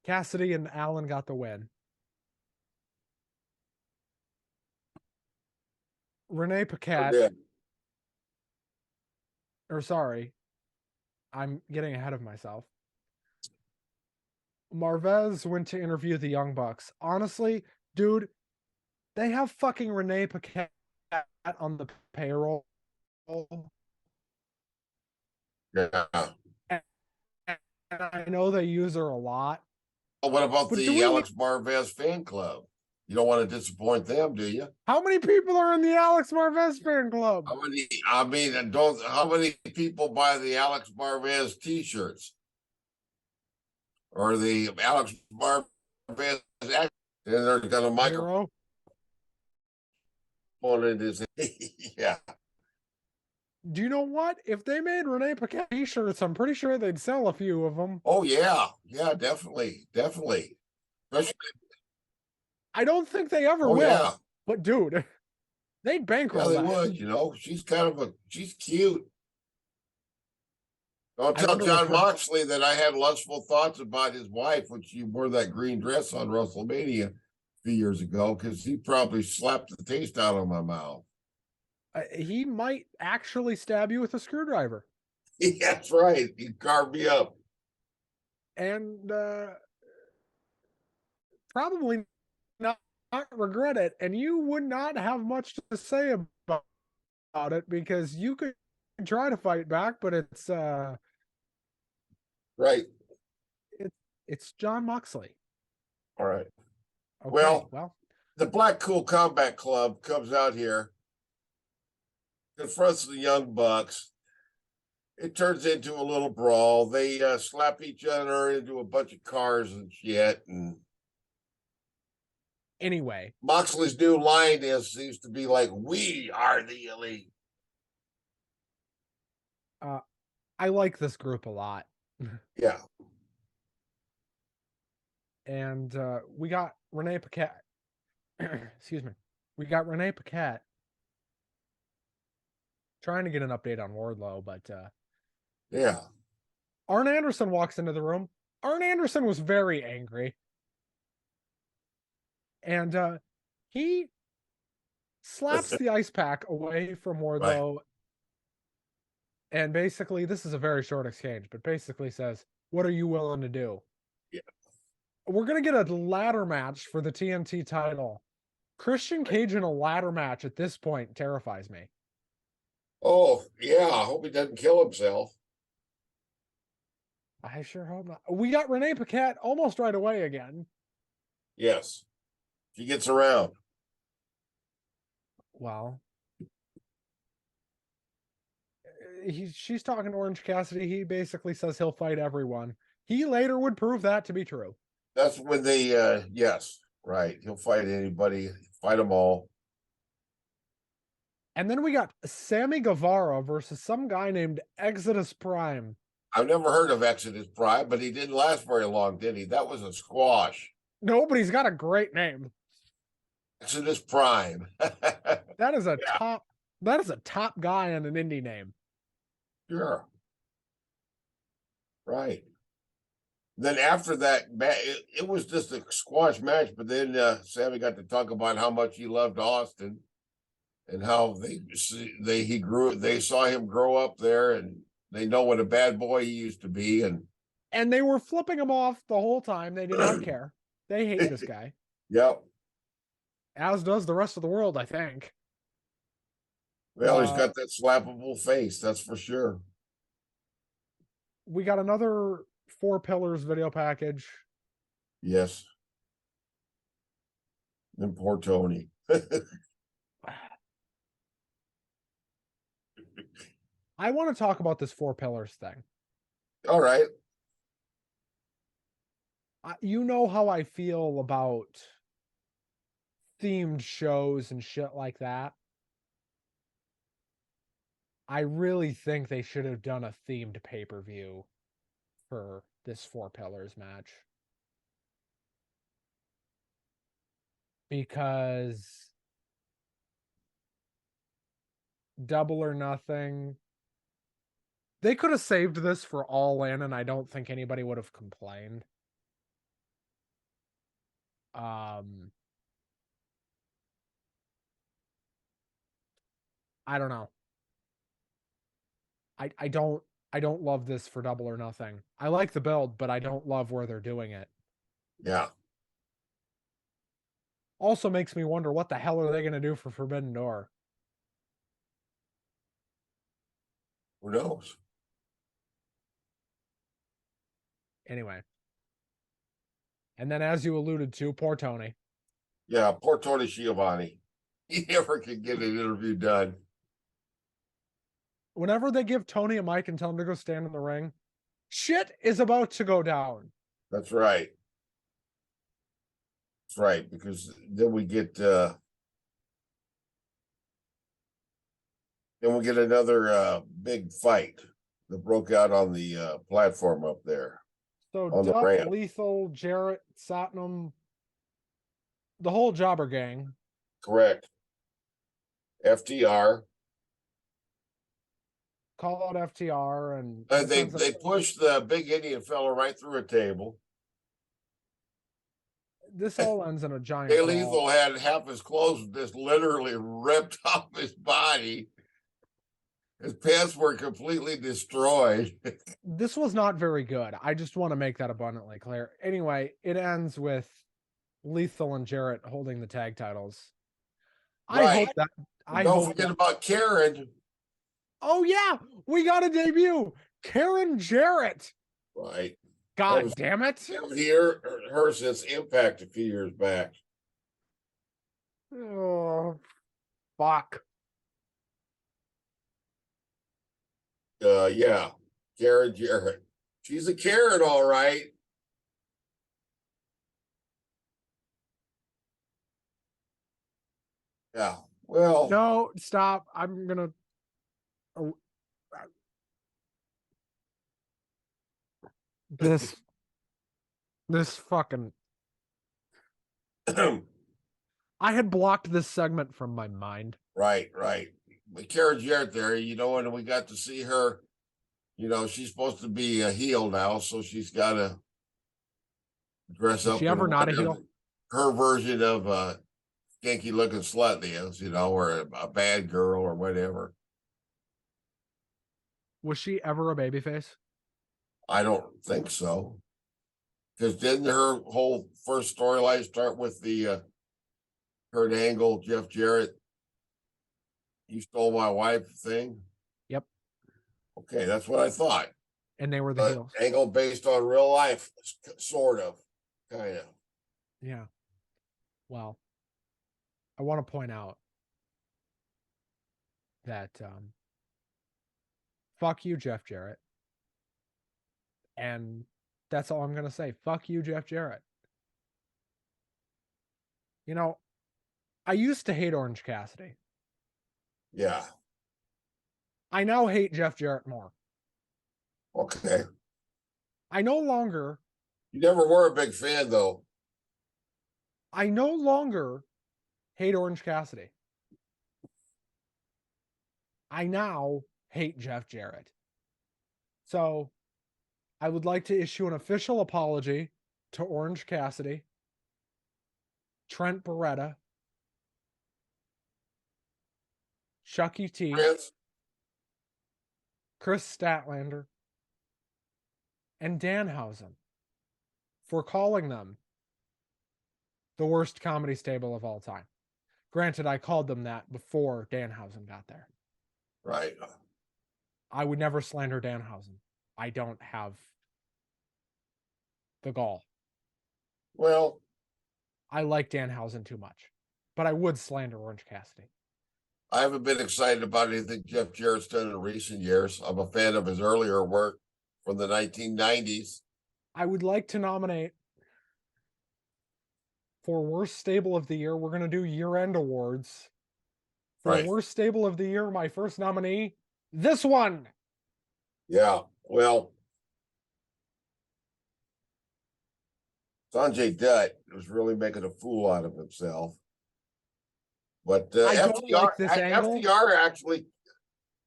Cassidy and Allen got the win. Renee Paquette, Yeah. or sorry, I'm getting ahead of myself. Marvez went to interview the Young Bucks. Honestly, dude, they have fucking Renee Paquette on the payroll. Yeah. And I know they use her a lot. Well, what about But do the we- Alex Marvez fan club? You don't want to disappoint them, do you? How many people are in the Alex Marvez fan club? How many? I mean, how many people buy the Alex Marvez T-shirts or the Alex Marvez? And they're got a microphone Zero. in his. Yeah. Do you know what? If they made Renee Paquette t-shirts, I'm pretty sure they'd sell a few of them. Oh yeah, yeah, definitely, definitely. Especially, I don't think they ever oh will. yeah, But dude, they'd yeah, bankroll they that. would. You know, she's she's cute. Don't I tell wonder what John her- Moxley that I had lustful thoughts about his wife when she wore that green dress on WrestleMania a few years ago, because he probably slapped the taste out of my mouth. He might actually stab you with a screwdriver. That's right. He carved me up. And probably not regret it. And you would not have much to say about it because you could try to fight back, but it's Right. it's John Moxley. All right. Okay, Well, the Black Cool Combat Club comes out here, confronts the Young Bucks. It turns into a little brawl. They slap each other into a bunch of cars and shit. And anyway, Moxley's new line seems to be like, "We are the elite." I like this group a lot. Yeah. And we got Renee Paquette. Excuse me. We got Renee Paquette trying to get an update on Wardlow, but Yeah. Arn Anderson walks into the room. Arn Anderson was very angry. And he slaps the ice pack away from Wardlow. Right. And basically, this is a very short exchange, but basically says, "What are you willing to do?" Yeah. We're going to get a ladder match for the TNT title. Christian Cage in a ladder match at this point terrifies me. Oh, yeah. I hope he doesn't kill himself. I sure hope not. We got Renee Paquette almost right away again. Yes. She gets around. Well, she's talking to Orange Cassidy. He basically says he'll fight everyone. He later would prove that to be true. That's when they, yes, right. He'll fight anybody, fight them all. And then we got Sammy Guevara versus some guy named Exodus Prime. I've never heard of Exodus Prime, but he didn't last very long, did he? That was a squash. No, but he's got a great name. Exodus Prime. That is a top guy and an indie name. Sure. Right. Then after that, it was just a squash match, but then Sammy got to talk about how much he loved Austin and how they saw him grow up there, and they know what a bad boy he used to be, and they were flipping him off the whole time. They did not care. They hate this guy. Yep. As does the rest of the world, I think. Well, he's got that slappable face, that's for sure. We got another Four Pillars video package. Yes. And poor Tony. I want to talk about this Four Pillars thing. All right. You know how I feel about themed shows and shit like that. I really think they should have done a themed pay-per-view for this Four Pillars match. Because Double or Nothing, they could have saved this for All In, and I don't think anybody would have complained. I don't know. I don't love this for Double or Nothing. I like the build, but I don't love where they're doing it. Yeah. Also makes me wonder what the hell are they going to do for Forbidden Door? Who knows? Anyway. And then as you alluded to, poor Tony. Yeah, poor Tony Schiavone. He never could get an interview done. Whenever they give Tony a mic and tell him to go stand in the ring, shit is about to go down. That's right. That's right, because then we get another big fight that broke out on the platform up there. So On the Duck, ramp. Lethal, Jarrett, Satnam, the whole jobber gang. Correct. FTR. Call out FTR and They pushed the big Indian fella right through a table. This all ends in a giant Jay brawl. Lethal had half his clothes just literally ripped off his body. His pants were completely destroyed. This was not very good. I just want to make that abundantly clear. Anyway, it ends with Lethal and Jarrett holding the tag titles. I Right. hope that. Don't forget about Karen. Oh yeah, we got a debut, Karen Jarrett. Right. God damn it! Haven't heard her since Impact a few years back. Oh, fuck. Yeah, Karen Jarrett. She's a Karen, all right. Yeah. Well, No, stop. I'm gonna. Oh, this fucking. I had blocked this segment from my mind. right. But Karen Jarrett there, and we got to see her. She's supposed to be a heel now, so she's got to dress up. Is she ever not a heel? Her version of a skanky looking slut is, or a bad girl or whatever. Was she ever a babyface? I don't think so. Because didn't her whole first storyline start with the Kurt Angle, Jeff Jarrett, you stole my wife thing? Yep. Okay, that's what I thought. And they were the heels. Angle based on real life, sort of, kind of. Yeah. Well, I want to point out that fuck you, Jeff Jarrett. And that's all I'm going to say. Fuck you, Jeff Jarrett. I used to hate Orange Cassidy. Yeah. I now hate Jeff Jarrett more. Okay. I no longer. You never were a big fan, though. I no longer hate Orange Cassidy. I now hate Jeff Jarrett. So I would like to issue an official apology to Orange Cassidy, Trent Beretta, Chucky T, Chris Statlander, and Danhausen for calling them the worst comedy stable of all time. Granted, I called them that before Danhausen got there. Right. I would never slander Danhausen. I don't have the gall. Well, I like Danhausen too much, but I would slander Orange Cassidy. I haven't been excited about anything Jeff Jarrett's done in recent years. I'm a fan of his earlier work from the 1990s. I would like to nominate for worst stable of the year. We're going to do year-end awards. For Right. worst stable of the year, my first nominee, this one. Yeah. Well, Sanjay Dutt was really making a fool out of himself. But I don't like this angle.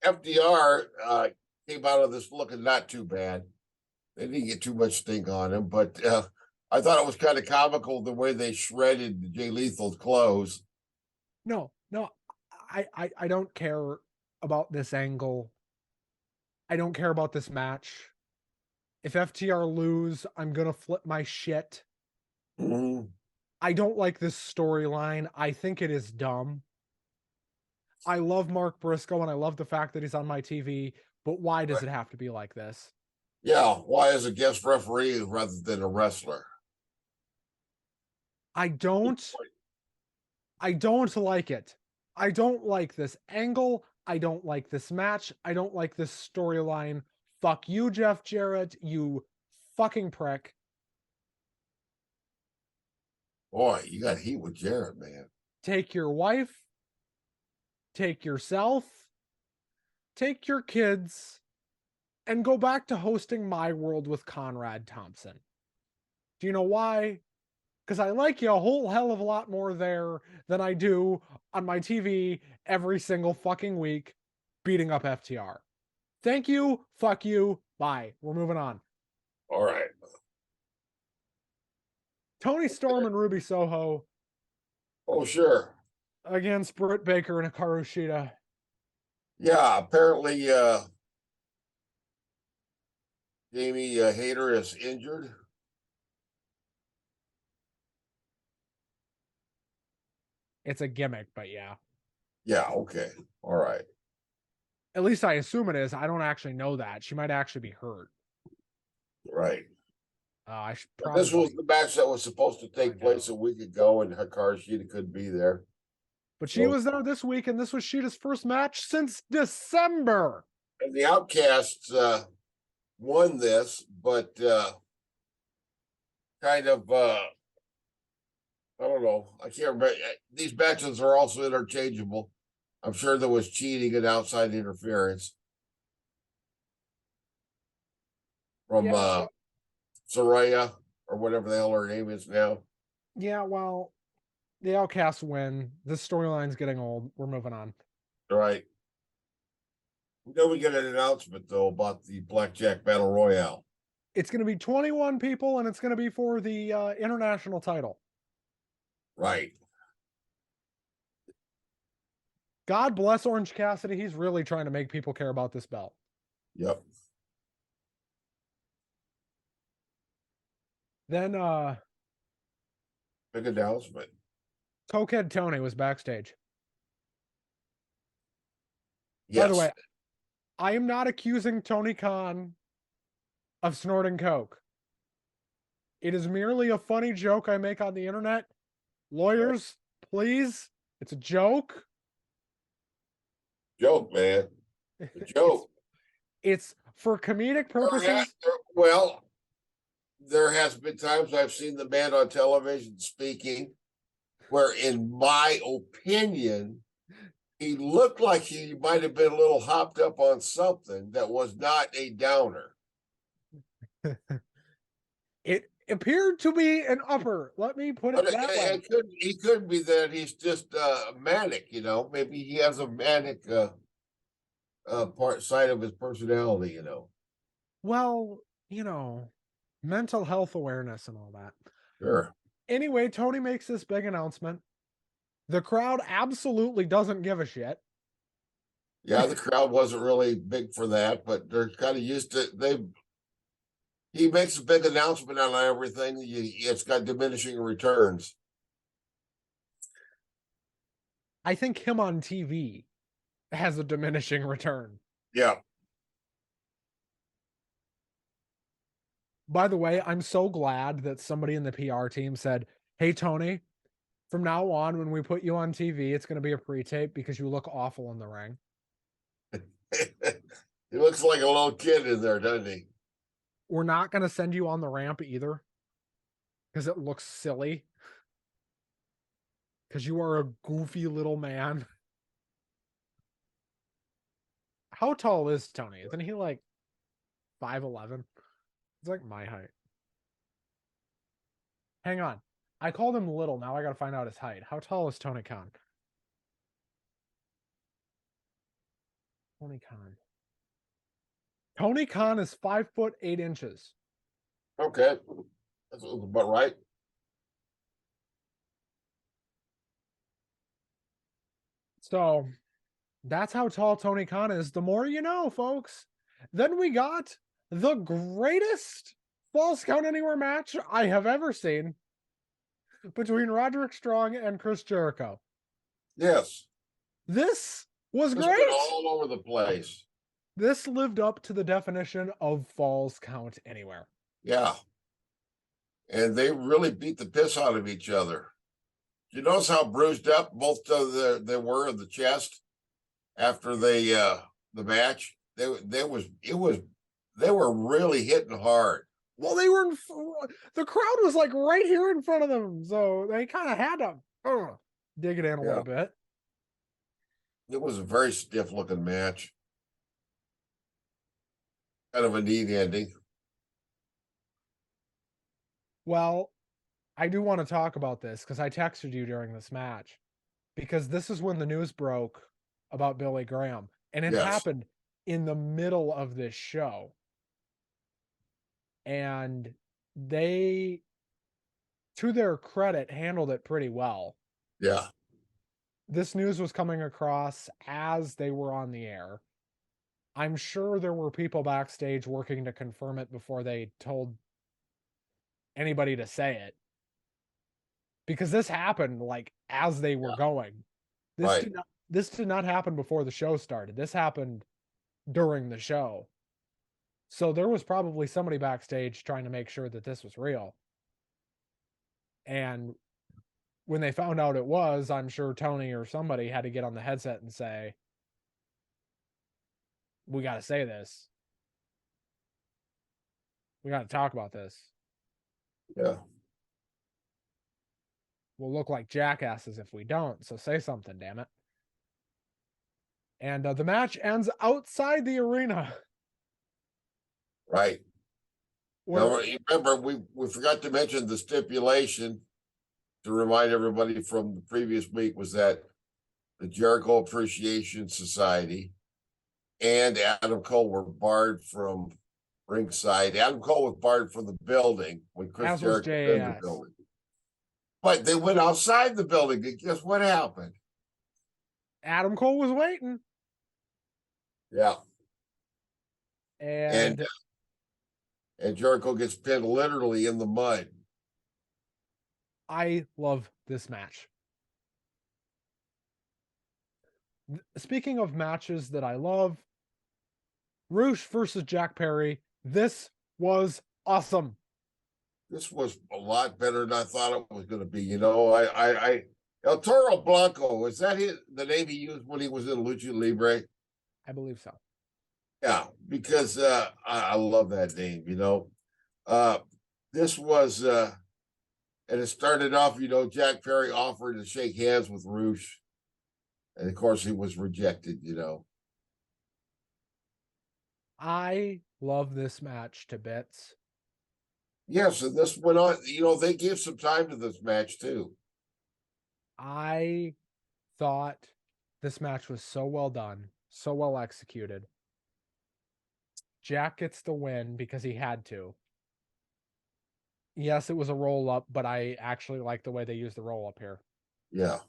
FDR came out of this looking not too bad. They didn't get too much stink on him, but I thought it was kind of comical the way they shredded Jay Lethal's clothes. No, I don't care about this angle. I don't care about this match. If FTR lose, I'm gonna flip my shit. Mm-hmm. I don't like this storyline. I think it is dumb. I love Mark Briscoe and I love the fact that he's on my TV, but why does it have to be like this? Yeah, why as a guest referee rather than a wrestler? I don't like it. I don't like this angle. I don't like this match. I don't like this storyline. Fuck you, Jeff Jarrett, you fucking prick. Boy, you got heat with Jarrett, man. Take your wife, take yourself, take your kids, and go back to hosting My World with Conrad Thompson. Do you know why? Because I like you a whole hell of a lot more there than I do on my TV every single fucking week beating up FTR. Thank you, fuck you, bye. We're moving on. All right. Tony Storm and Ruby Soho Oh, sure. against Britt Baker and Hikaru Shida. Yeah, apparently Jamie Hayter is injured. It's a gimmick, but yeah. Yeah, okay. All right. At least I assume it is. I don't actually know that. She might actually be hurt. Right. I should But probably. this was the match that was supposed to take place a week ago, and Hikaru Shida couldn't be there. But she was there this week, and this was Shida's first match since December. And the Outcasts won this, but kind of I don't know. I can't remember. These matches are also interchangeable. I'm sure there was cheating and outside interference from Soraya or whatever the hell her name is now. Yeah, well, the Outcasts win. This storyline's getting old. We're moving on. Right. Then we get an announcement, though, about the Blackjack Battle Royale. It's going to be 21 people, and it's going to be for the international title. Right. God bless Orange Cassidy. He's really trying to make people care about this belt. Yep. Then big announcement. Cokehead Tony was backstage. Yes. By the way, I am not accusing Tony Khan of snorting coke. It is merely a funny joke I make on the internet. Lawyers, please. It's a joke. Joke, man. A joke. It's for comedic purposes. Well, there has been times I've seen the man on television speaking where, in my opinion, he looked like he might have been a little hopped up on something that was not a downer. It appeared to be an upper. Let me put it that way. He could be that he's just manic, you know. Maybe he has a manic side of his personality, you know. Well, you know, mental health awareness and all that. Sure. Anyway, Tony makes this big announcement. The crowd absolutely doesn't give a shit. Yeah, the crowd wasn't really big for that, but they're kind of used to he makes a big announcement on everything. It's got diminishing returns. I think him on TV has a diminishing return. Yeah. By the way, I'm so glad that somebody in the PR team said, "Hey Tony, from now on, when we put you on TV, it's going to be a pre-tape because you look awful in the ring." He looks like a little kid in there, doesn't he? We're not going to send you on the ramp either because it looks silly. Because you are a goofy little man. How tall is Tony? Isn't he like 5'11"? It's like my height. Hang on. I called him little. Now I got to find out his height. How tall is Tony Khan? Tony Khan. Tony Khan is 5'8". Okay. That's about right. So that's how tall Tony Khan is. The more you know, folks. Then we got the greatest Falls Count Anywhere match I have ever seen between Roderick Strong and Chris Jericho. Yes. This was It's great. been all over the place. This lived up to the definition of Falls Count Anywhere. Yeah. And they really beat the piss out of each other. You notice how bruised up both they were in the chest after the match? They were really hitting hard. Well, they were the crowd was like right here in front of them, so they kind of had to dig it in a little bit. It was a very stiff looking match. Kind of a neat ending. Well, I do want to talk about this because I texted you during this match because this is when the news broke about Billy Graham, and it happened in the middle of this show. And they, to their credit, handled it pretty well. Yeah. This news was coming across as they were on the air. I'm sure there were people backstage working to confirm it before they told anybody to say it. Because this happened like as they were going. This did not happen before the show started. This happened during the show. So there was probably somebody backstage trying to make sure that this was real. And when they found out it was, I'm sure Tony or somebody had to get on the headset and say, "We got to say this. We got to talk about this. Yeah. We'll look like jackasses if we don't. So say something, damn it." And the match ends outside the arena. Right. Where, now, remember, we forgot to mention the stipulation to remind everybody from the previous week was that the Jericho Appreciation Society and Adam Cole were barred from ringside. Adam Cole was barred from the building when Chris Jericho was in the building. But they went outside the building, and guess what happened? Adam Cole was waiting. Yeah. And Jericho gets pinned literally in the mud. I love this match. Speaking of matches that I love, Rush versus Jack Perry. This was awesome. This was a lot better than I thought it was going to be. You know, El Toro Blanco, is that the name he used when he was in Lucha Libre? I believe so. Yeah, because I love that name, you know. This was, and it started off, you know, Jack Perry offered to shake hands with Rush. And of course, he was rejected, you know. I love this match to bits. Yes, and this went on, you know, they gave some time to this match too. I thought this match was so well done, so well executed. Jack gets the win because he had to. Yes, it was a roll up, but I actually like the way they used the roll up here. Yeah.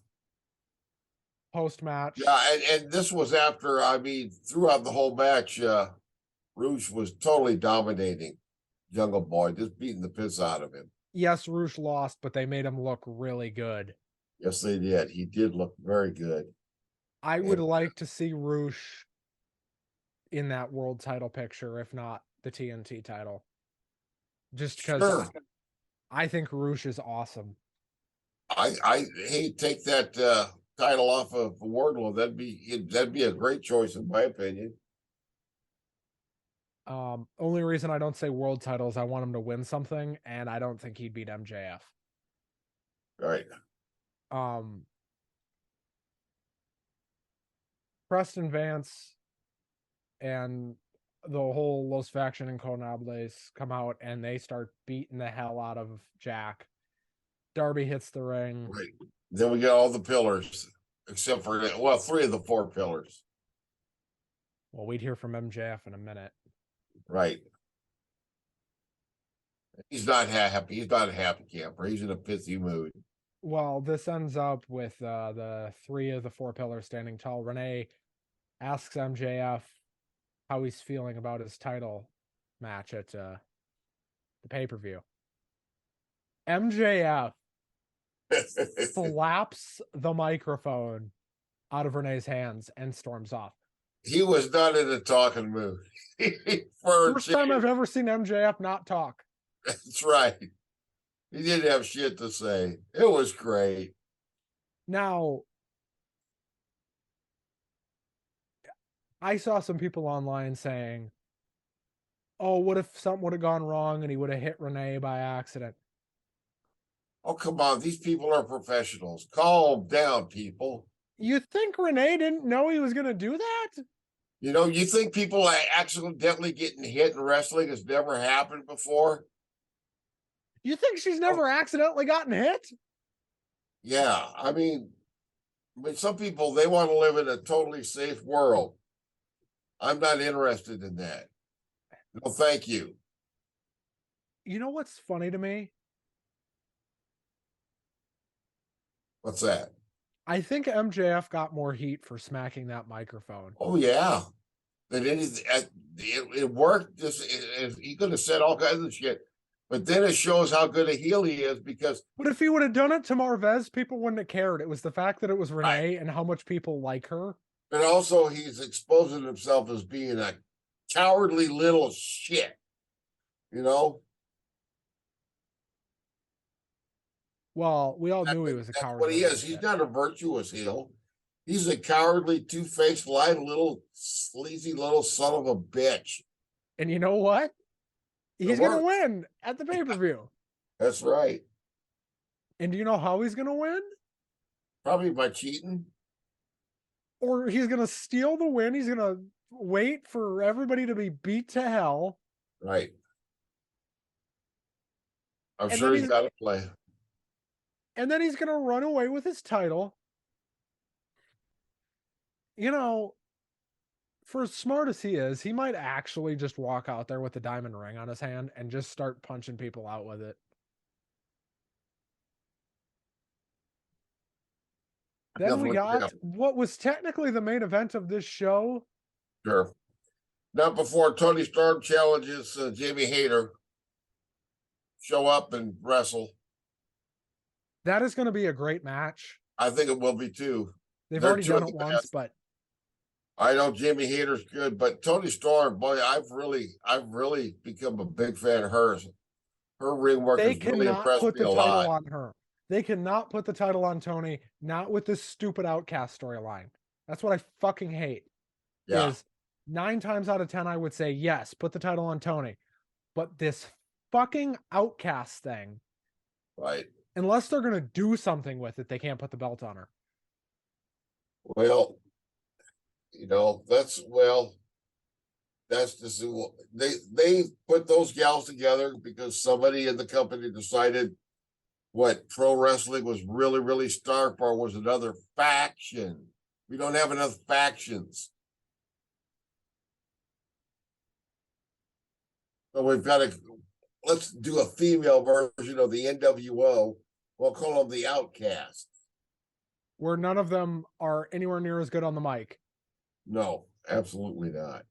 Post match. Yeah, and this was after, I mean, throughout the whole match, Rush was totally dominating Jungle Boy, just beating the piss out of him. Yes, Rush lost, but they made him look really good. Yes, they did. He did look very good. I would like to see Rush in that world title picture, if not the TNT title. just because Sure. I think Roosh is awesome. I hate take that title off of Wardlow. That'd be a great choice in my opinion. Only reason I don't say world title is I want him to win something, and I don't think he'd beat MJF. Right. Preston Vance and the whole Los Faction and Conables come out and they start beating the hell out of Jack. Darby hits the ring. Right. Then we got all the pillars, except for well, 3 of the 4 pillars. Well, we'd hear from MJF in a minute. Right. He's not happy. He's not a happy camper. He's in a pithy mood. Well, this ends up with the 3 of the 4 pillars standing tall. Renee asks MJF how he's feeling about his title match at the pay-per-view. MJF slaps the microphone out of Renee's hands and storms off. He was not in a talking mood. First time I've ever seen MJF not talk. That's right. He didn't have shit to say. It was great. Now, I saw some people online saying, oh, what if something would have gone wrong and he would have hit Renee by accident? Oh, come on. These people are professionals. Calm down, people. You think Renee didn't know he was going to do that? You know, you think people accidentally getting hit in wrestling has never happened before? You think she's never accidentally gotten hit? Yeah. I mean, some people, they want to live in a totally safe world. I'm not interested in that. No, thank you. You know what's funny to me? What's that? I think MJF got more heat for smacking that microphone. Oh, yeah. It worked. He could have said all kinds of shit. But then it shows how good a heel he is because. But if he would have done it to Marvez, people wouldn't have cared. It was the fact that it was Renee and how much people like her. And also, he's exposing himself as being a cowardly little shit. You know? Well, we all knew he was a coward. What he is. He's not a virtuous heel. He's a cowardly, two-faced, lying little, sleazy little son of a bitch. And you know what? He's going to win at the pay-per-view. That's right. And do you know how he's going to win? Probably by cheating. Or he's going to steal the win. He's going to wait for everybody to be beat to hell. Right. I'm sure he's got a play. And then he's going to run away with his title. You know, for as smart as he is, he might actually just walk out there with the diamond ring on his hand and just start punching people out with it. Then we got what was technically the main event of this show. Sure. Not before Tony Storm challenges Jamie Hayter. Show up and wrestle. That is going to be a great match. I think it will be too. They've already done it once, but I know Jamie Hayter's good, but Tony Storm, boy, I've really become a big fan of hers. Her ring work has really impressed me a lot. On her. They cannot put the title on Tony, not with this stupid Outcast storyline. That's what I fucking hate. Yeah. Is 9 times out of 10, I would say, yes, put the title on Tony. But this fucking Outcast thing. Right. Unless they're going to do something with it, they can't put the belt on her. Well, you know, that's just, they put those gals together because somebody in the company decided what pro wrestling was really, really stark for was another faction. We don't have enough factions. So we've got to, let's do a female version of the NWO. We'll call them the Outcasts. Where none of them are anywhere near as good on the mic. No, absolutely not.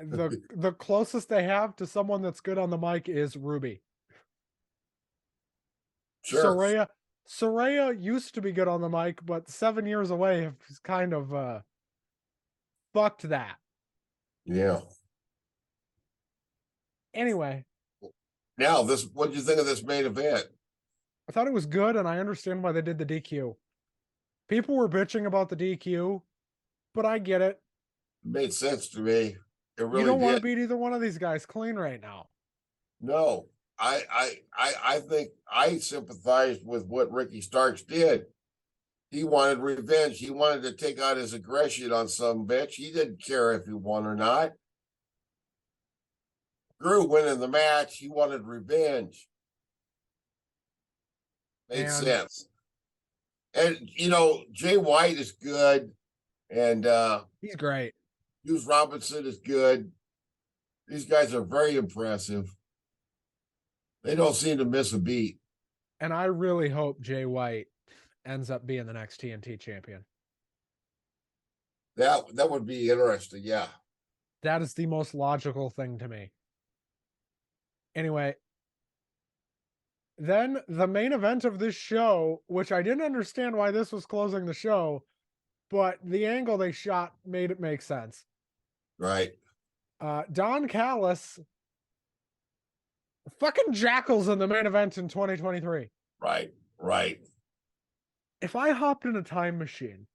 The closest they have to someone that's good on the mic is Ruby. Sure. Saraya used to be good on the mic, but 7 years away has kind of fucked that. Yeah. Anyway, Now, what do you think of this main event? I thought it was good, and I understand why they did the DQ. People were bitching about the DQ, but I get it. It made sense to me. It You really don't want to did. beat either one of these guys clean right now. No, I think I sympathized with what Ricky Starks did. He wanted revenge. He wanted to take out his aggression on some bitch. He didn't care if he won or not. Drew winning the match. He wanted revenge. Made And sense. And Jay White is good, and he's great. Hughes Robinson is good. These guys are very impressive. They don't seem to miss a beat. And I really hope Jay White ends up being the next TNT champion. That would be interesting, yeah. That is the most logical thing to me. Anyway, then the main event of this show, which I didn't understand why this was closing the show, but the angle they shot made it make sense. Right. Don Callis, fucking Jackals in the main event in 2023. Right. If I hopped in a time machine,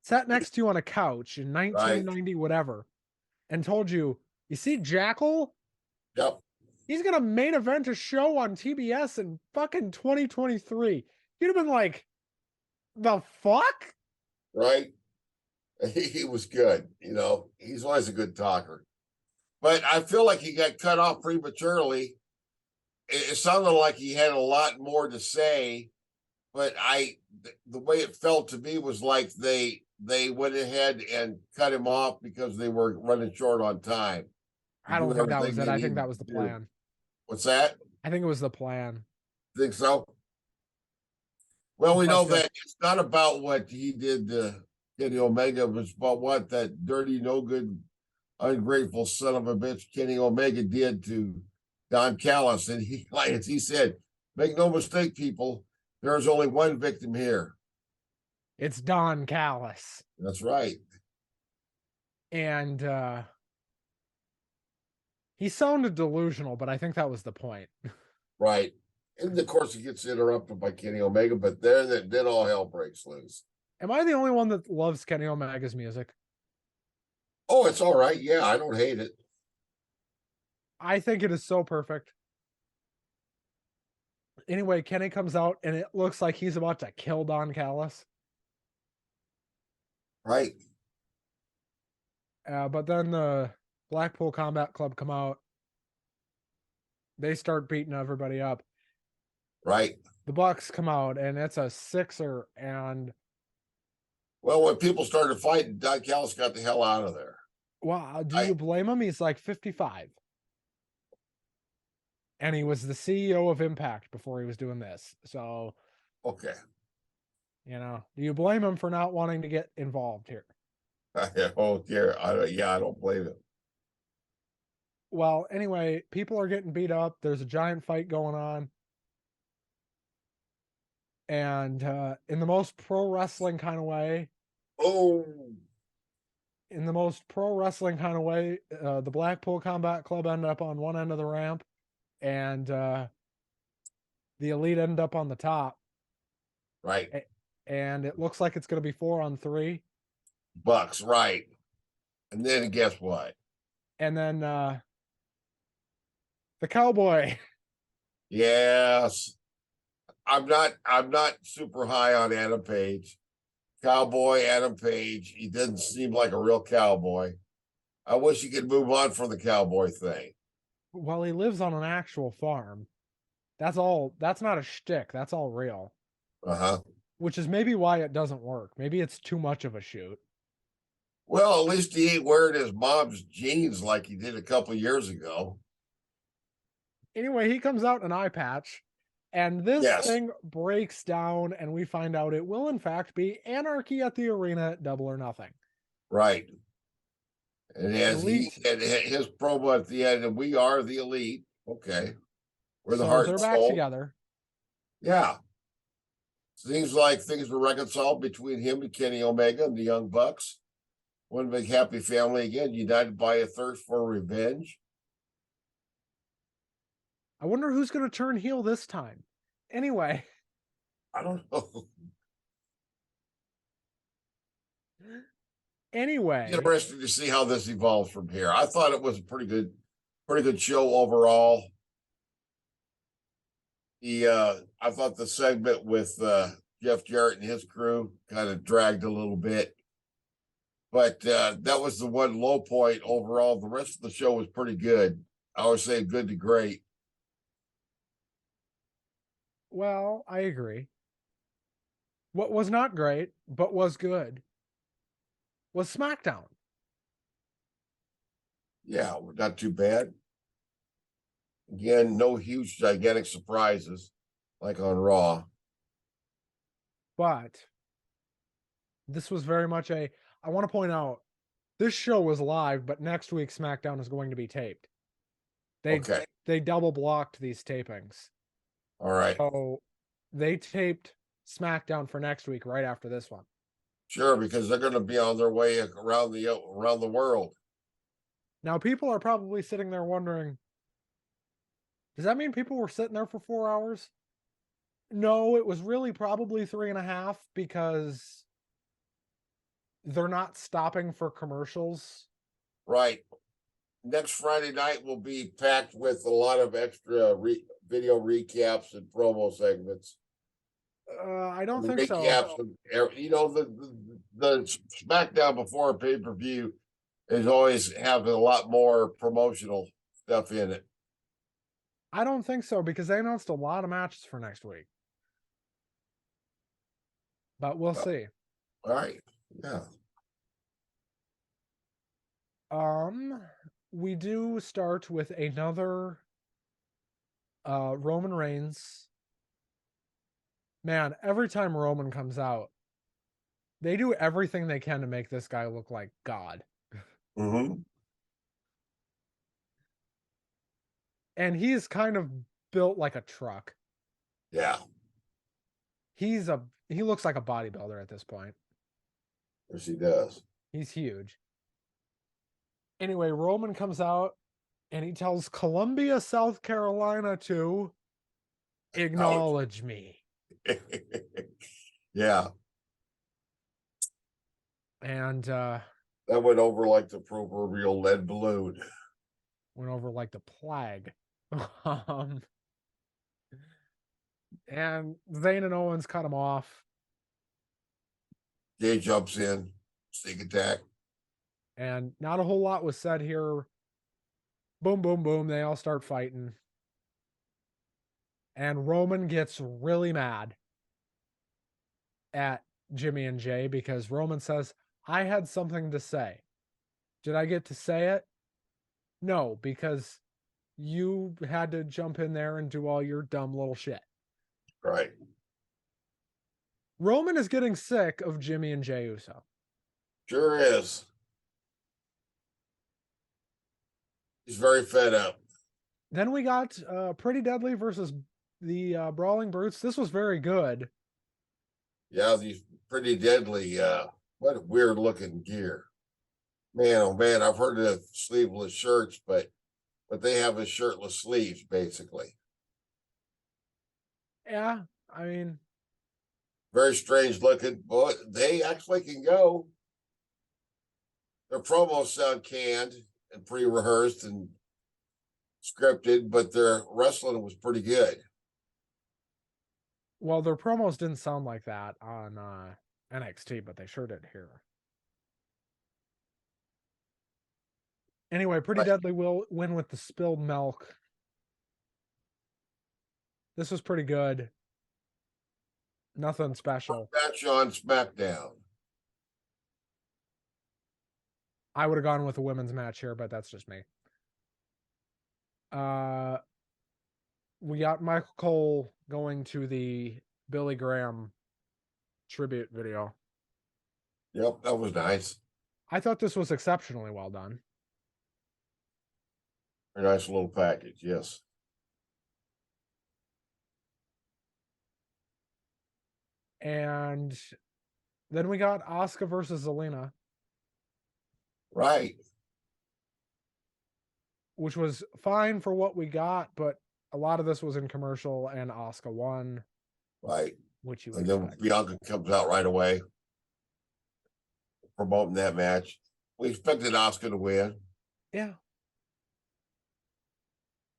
sat next to you on a couch in 1990, whatever, and told you, you see Jackal? Yep. He's going to main event a show on TBS in fucking 2023. You'd have been like, the fuck? Right. He was good. He's always a good talker. But I feel like he got cut off prematurely. It sounded like he had a lot more to say, but the way it felt to me was like they went ahead and cut him off because they were running short on time. I don't think that was it. I think that was the plan. What's that? I think it was the plan. Think so? Well, we know that it's not about what he did to Kenny Omega, but it's about what that dirty, no good, ungrateful son of a bitch Kenny Omega did to Don Callis. And he, like as he said, make no mistake, people, there's only one victim here. It's Don Callis. That's right. And he sounded delusional, but I think that was the point. Right. And of course, he gets interrupted by Kenny Omega, but then all hell breaks loose. Am I the only one that loves Kenny Omega's music? Oh, it's all right. Yeah, I don't hate it. I think it is so perfect. Anyway, Kenny comes out and it looks like he's about to kill Don Callis. Right. But then the Blackpool Combat Club come out. They start beating everybody up. Right. The Bucks come out and it's a sixer. And well, when people started fighting, Don Callis got the hell out of there. Well, do you blame him? He's like 55. And he was the CEO of Impact before he was doing this. So, okay. Do you blame him for not wanting to get involved here? I don't care. I don't blame him. Well, anyway, people are getting beat up. There's a giant fight going on. And in the most pro wrestling kind of way. In the most pro wrestling kind of way, the Blackpool Combat Club ended up on one end of the ramp. And the Elite ended up on the top. Right. And it looks like it's going to be 4-on-3. Bucks, right. And then guess what? And then the Cowboy. Yes. I'm not super high on Adam Page. Cowboy Adam Page. He doesn't seem like a real cowboy. I wish he could move on from the cowboy thing. Well, he lives on an actual farm. That's all. That's not a shtick. That's all real. Which is maybe why it doesn't work. Maybe it's too much of a shoot. Well, at least he ain't wearing his mom's jeans like he did a couple years ago. Anyway, he comes out in an eye patch, and this thing breaks down, and we find out it will, in fact, be Anarchy at the Arena at Double or Nothing. Right. And as his promo at the end, and we are the Elite. Okay. We're the heart and soul. They're back together. Yeah. Seems like things were reconciled between him and Kenny Omega and the Young Bucks. One big happy family again, united by a thirst for revenge. I wonder who's going to turn heel this time. Anyway, I don't know. anyway, Interesting to see how this evolves from here. I thought it was a pretty good show overall. I thought the segment with Jeff Jarrett and his crew kind of dragged a little bit, but that was the one low point overall. The rest of the show was pretty good. I would say good to great. well, I agree. What was not great, but was good, was SmackDown. Yeah, not too bad. Again, no huge, gigantic surprises like on Raw. But this was very much I want to point out, this show was live, but next week SmackDown is going to be taped. Okay. They double blocked these tapings. All right. So they taped SmackDown for next week right after this one. Sure, because they're going to be on their way around the world. Now people are probably sitting there wondering, does that mean people were sitting there for 4 hours? No, it was really probably 3.5 because they're not stopping for commercials. Right. Next Friday night will be packed with a lot of extra video recaps and promo segments. I don't think Recaps, so. you know, the SmackDown before a pay-per-view is always having a lot more promotional stuff in it. I don't think so because they announced a lot of matches for next week. But we'll see. All right. Yeah. We do start with another Roman Reigns. Man, every time Roman comes out, they do everything they can to make this guy look like God. Mm-hmm. And he's kind of built like a truck. Yeah. He looks like a bodybuilder at this point. Yes, he does. He's huge. Anyway, Roman comes out and he tells Columbia, South Carolina to acknowledge me. Yeah. And that went over like the proverbial lead balloon. Went over like the plague. And Zayn and Owens cut him off. Jay jumps in, sneak attack. And not a whole lot was said here. Boom, boom, boom. They all start fighting. And Roman gets really mad at Jimmy and Jay because Roman says, I had something to say. Did I get to say it? No, because you had to jump in there and do all your dumb little shit. Right. Roman is getting sick of Jimmy and Jay Uso. Sure is. He's very fed up. Then we got Pretty Deadly versus the Brawling Brutes. This was very good. Yeah, these Pretty Deadly. What a weird looking gear. Man, oh man, I've heard of sleeveless shirts, but they have a shirtless sleeves, basically. Yeah, I mean, very strange looking, but they actually can go. Their promos sound canned and pre-rehearsed and scripted, but their wrestling was pretty good. Well, their promos didn't sound like that on NXT, but they sure did here. Anyway, Pretty Deadly will win with the spilled milk. This was pretty good. Nothing special. Match on SmackDown. I would have gone with a women's match here, but that's just me. We got Michael Cole going to the Billy Graham tribute video. Yep, that was nice. I thought this was exceptionally well done. Very nice little package, yes. And then we got Asuka versus Zelina. Right. Which was fine for what we got, but a lot of this was in commercial, and Asuka won, right? which you would And then expect. Bianca comes out right away, promoting that match. We expected Asuka to win. Yeah.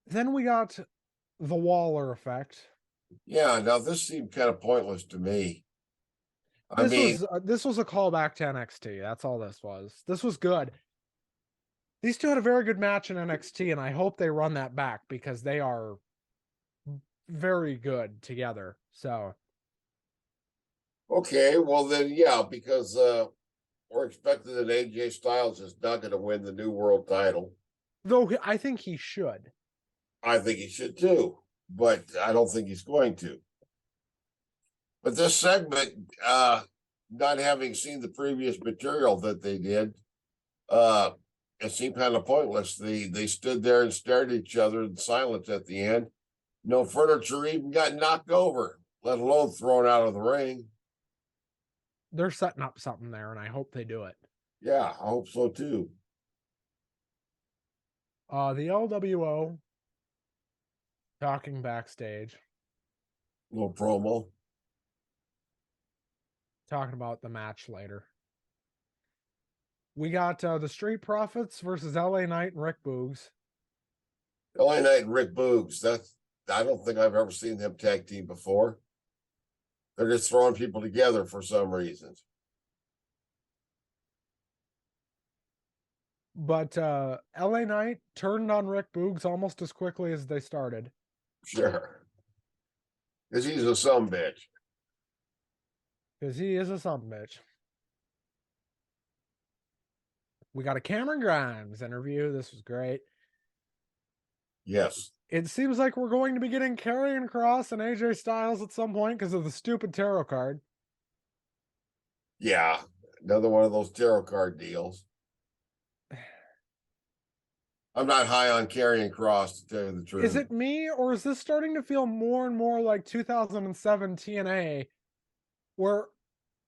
Then we got the Waller effect. Yeah, now this seemed kind of pointless to me. I mean, This was a callback to NXT. That's all this was. This was good. These two had a very good match in NXT, and I hope they run that back because they are very good together. So okay, well then, yeah, because we're expecting that AJ Styles is not going to win the new world title. though I think he should. I think he should too, but I don't think he's going to. But this segment, not having seen the previous material that they did, it seemed kind of pointless. They stood there and stared at each other in silence at the end. No furniture even got knocked over, let alone thrown out of the ring. They're setting up something there, and I hope they do it. Yeah, I hope so too. The LWO talking backstage, Little promo. talking about the match later. We got the Street Profits versus LA Knight and Rick Boogs. LA Knight and Rick Boogs. I don't think I've ever seen them tag team before. They're just throwing people together for some reasons. But LA Knight turned on Rick Boogs almost as quickly as they started. Sure. Because he's a some bitch. Because he is a sumbitch. We got a Cameron Grimes interview. This was great. Yes. It seems like we're going to be getting Karrion Kross and AJ Styles at some point because of the stupid tarot card. Yeah. Another one of those tarot card deals. I'm not high on Karrion Kross, to tell you the truth. Is it me, or is this starting to feel more and more like 2007 TNA, where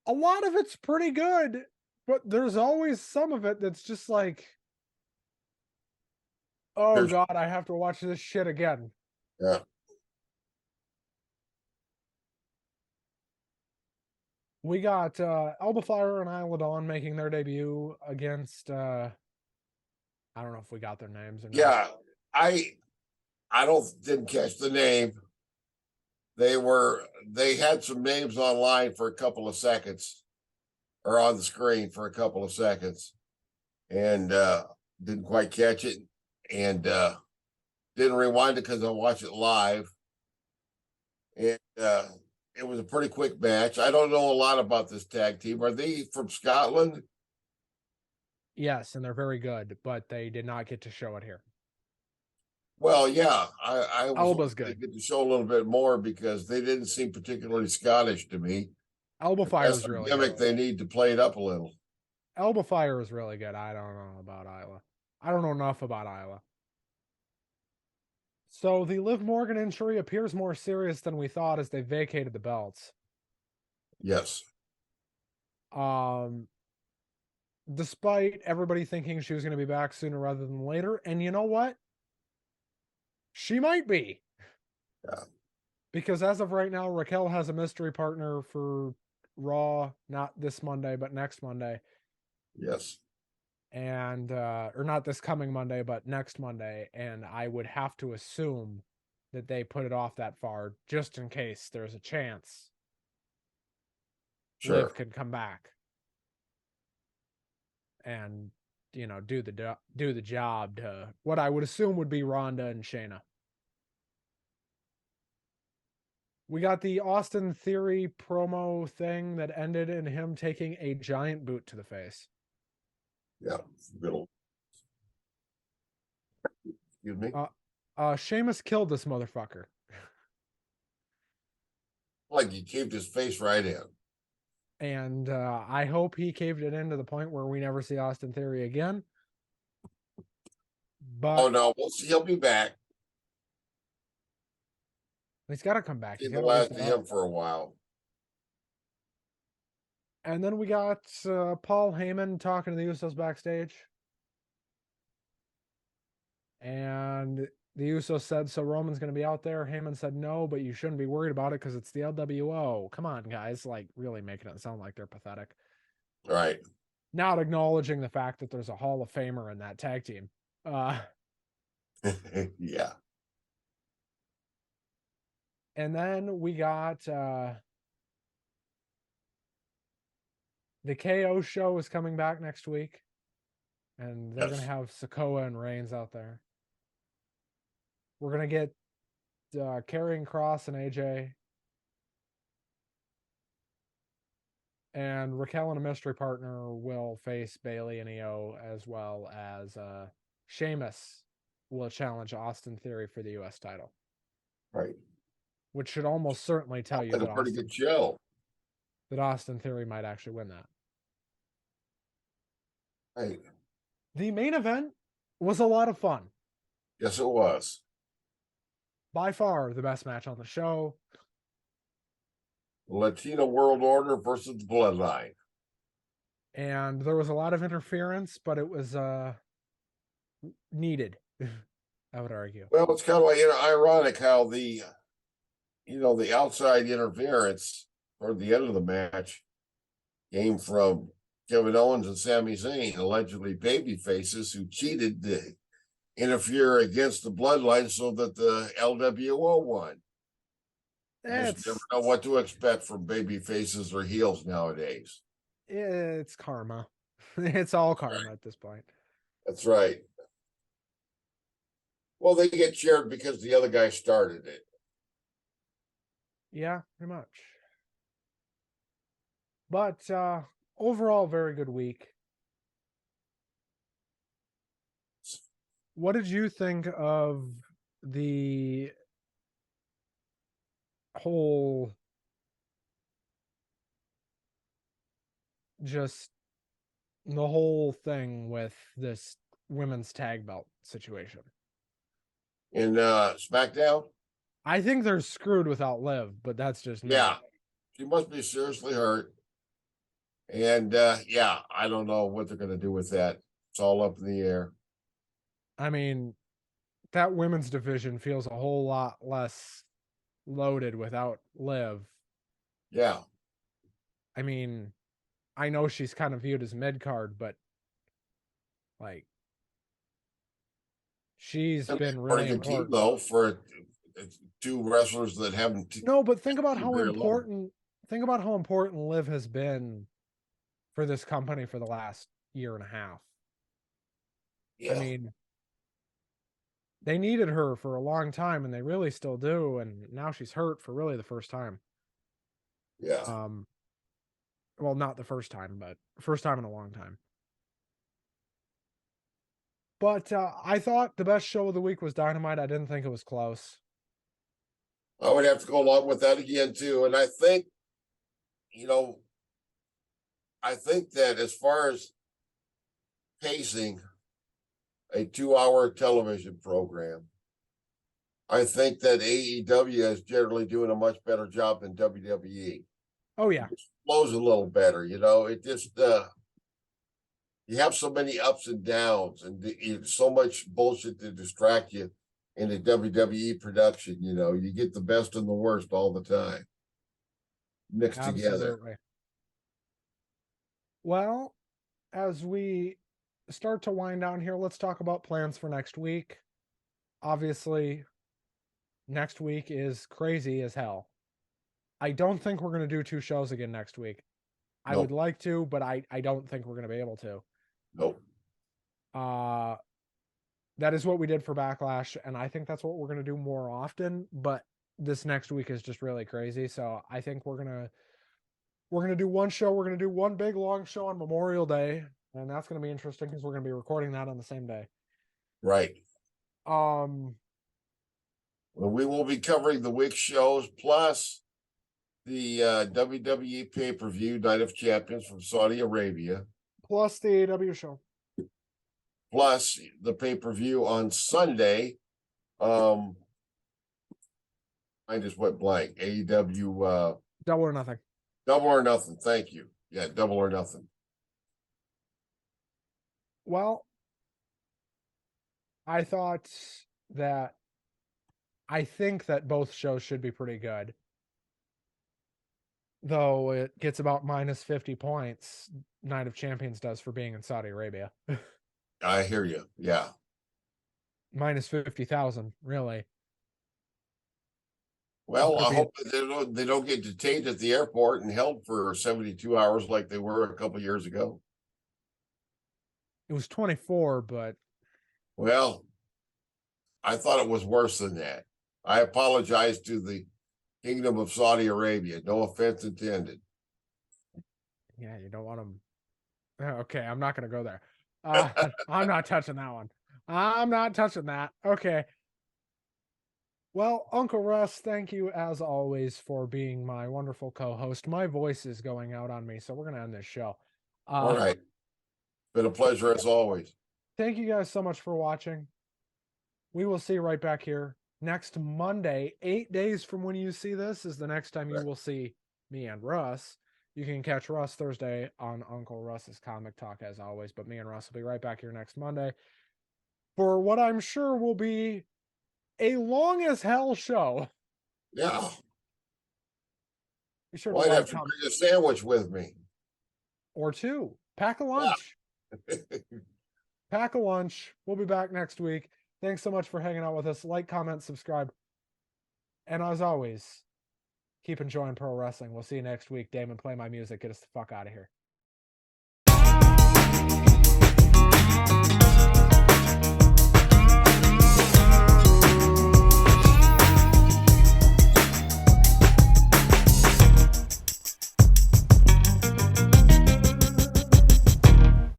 a lot of it's pretty good, but there's always some of it that's just like, oh God, I have to watch this shit again. Yeah. We got Alba Fire and Isla Dawn making their debut against I don't know if we got their names or not. Yeah. I didn't catch the name. They had some names online for a couple of seconds, or on the screen for a couple of seconds, and didn't quite catch it, and didn't rewind it because I watched it live. And it was a pretty quick match. I don't know a lot about this tag team. Are they from Scotland? Yes, and they're very good, but they did not get to show it here. Well, yeah, I was Alba's hoping good. they get to show a little bit more because they didn't seem particularly Scottish to me. Alba Fire That's is a really gimmick. good. They need to play it up a little. Alba Fire is really good. I don't know about Isla. I don't know enough about Isla. So the Liv Morgan injury appears more serious than we thought as they vacated the belts. Yes. Despite everybody thinking she was going to be back sooner rather than later, and you know what? She might be. Yeah. Because as of right now, Raquel has a mystery partner for Raw, not this Monday, but next Monday. Yes. And or not this coming Monday, but next Monday. And I would have to assume that they put it off that far just in case there's a chance Sure. Liv can come back and do the job to what I would assume would be Ronda and Shayna. We got the Austin Theory promo thing that ended in him taking a giant boot to the face. Yeah. Middle. Excuse me. Sheamus killed this motherfucker. Like he caved his face right in. And I hope he caved it in to the point where we never see Austin Theory again. But Oh no, we'll see. He'll be back. he's got to come back. Seen the last of him for a while. And then we got Paul Heyman talking to the Usos backstage. And The Usos said, so Roman's going to be out there. Heyman said, no, but you shouldn't be worried about it because it's the LWO. Come on, guys. Like, really making it sound like they're pathetic. Right. Not acknowledging the fact that there's a Hall of Famer in that tag team. Yeah. And then we got the KO show is coming back next week. And they're going to Yes. have Sikoa and Reigns out there. We're going to get Karrion Kross and AJ. And Raquel and a mystery partner will face Bailey and EO, as well as Sheamus will challenge Austin Theory for the U.S. title. Right. Which should almost certainly tell you Like a pretty good show. that Austin Theory might actually win that. Right. The main event was a lot of fun. Yes, it was. By far the best match on the show. Latino World Order versus Bloodline. And there was a lot of interference, but it was needed, I would argue. Well, it's kind of like ironic how the outside interference toward the end of the match came from Kevin Owens and Sami Zayn, allegedly baby faces who cheated to interfere against the Bloodline so that the LWO won. You just never know what to expect from baby faces or heels nowadays. It's karma. It's all karma at this point. That's right. Well, they get cheered because the other guy started it. Yeah, pretty much. But overall, very good week. What did you think of the whole thing with this women's tag belt situation? In SmackDown? I think they're screwed without Liv, but that's just me. Yeah. She must be seriously hurt. And yeah, I don't know what they're going to do with that. It's all up in the air. I mean, that women's division feels a whole lot less loaded without Liv. Yeah. I mean, I know she's kind of viewed as mid-card, but like she's been really important. Team, though, for two wrestlers that haven't. No, but think about how important. Think about how important Liv has been for this company for the last year and a half. Yeah. I mean, they needed her for a long time, and they really still do. And now she's hurt for really the first time. Yeah. Well, not the first time, but first time in a long time. But I thought the best show of the week was Dynamite. I didn't think it was close. I would have to go along with that again, too. And I think, that as far as pacing a 2-hour television program, I think that AEW is generally doing a much better job than WWE. Oh, yeah. It flows a little better, it just, you have so many ups and downs and so much bullshit to distract you in the WWE production. You get the best and the worst all the time mixed together. Well, as we start to wind down here, let's talk about plans for next week. Obviously, next week is crazy as hell. I don't think we're going to do 2 shows again next week. Nope. I would like to, but I don't think we're going to be able to. Nope. That is what we did for Backlash, and I think that's what we're going to do more often, but this next week is just really crazy, so I think we're going to do one show. We're going to do one big long show on Memorial Day, and that's going to be interesting because we're going to be recording that on the same day. Right. Well, we will be covering the week shows plus the WWE pay-per-view Night of Champions from Saudi Arabia, plus the AEW show, plus the pay-per-view on Sunday. I just went blank. AEW Double or Nothing. Double or Nothing. Thank you. Yeah, Double or Nothing. Well, I thought that I think that both shows should be pretty good. Though it gets about minus 50 points, Night of Champions does for being in Saudi Arabia. I hear you. Yeah. Minus 50,000, really. Well, That'd I be- hope that they don't get detained at the airport and held for 72 hours like they were a couple years ago. It was 24, but Well, I thought it was worse than that. I apologize to the Kingdom of Saudi Arabia. No offense intended. yeah, you don't want them. Okay, I'm not going to go there. I'm not touching that one. I'm not touching that. Okay. Well, Uncle Russ, thank you as always for being my wonderful co-host. My voice is going out on me, so we're going to end this show. All right. Been a pleasure as always. Thank you guys so much for watching. We will see you right back here next Monday. 8 days from when you see this is the next time you will see me and Russ. You can catch Russ Thursday on Uncle Russ's Comic Talk as always, but me and Russ will be right back here next Monday for what I'm sure will be a long as hell show. Yeah. Be sure Well, to I'd have like, to comment, bring a sandwich with me. or two. Pack a lunch. Pack a lunch. We'll be back next week. Thanks so much for hanging out with us. Like, comment, subscribe. And as always, keep enjoying pro wrestling. We'll see you next week. Damon, play my music. Get us the fuck out of here.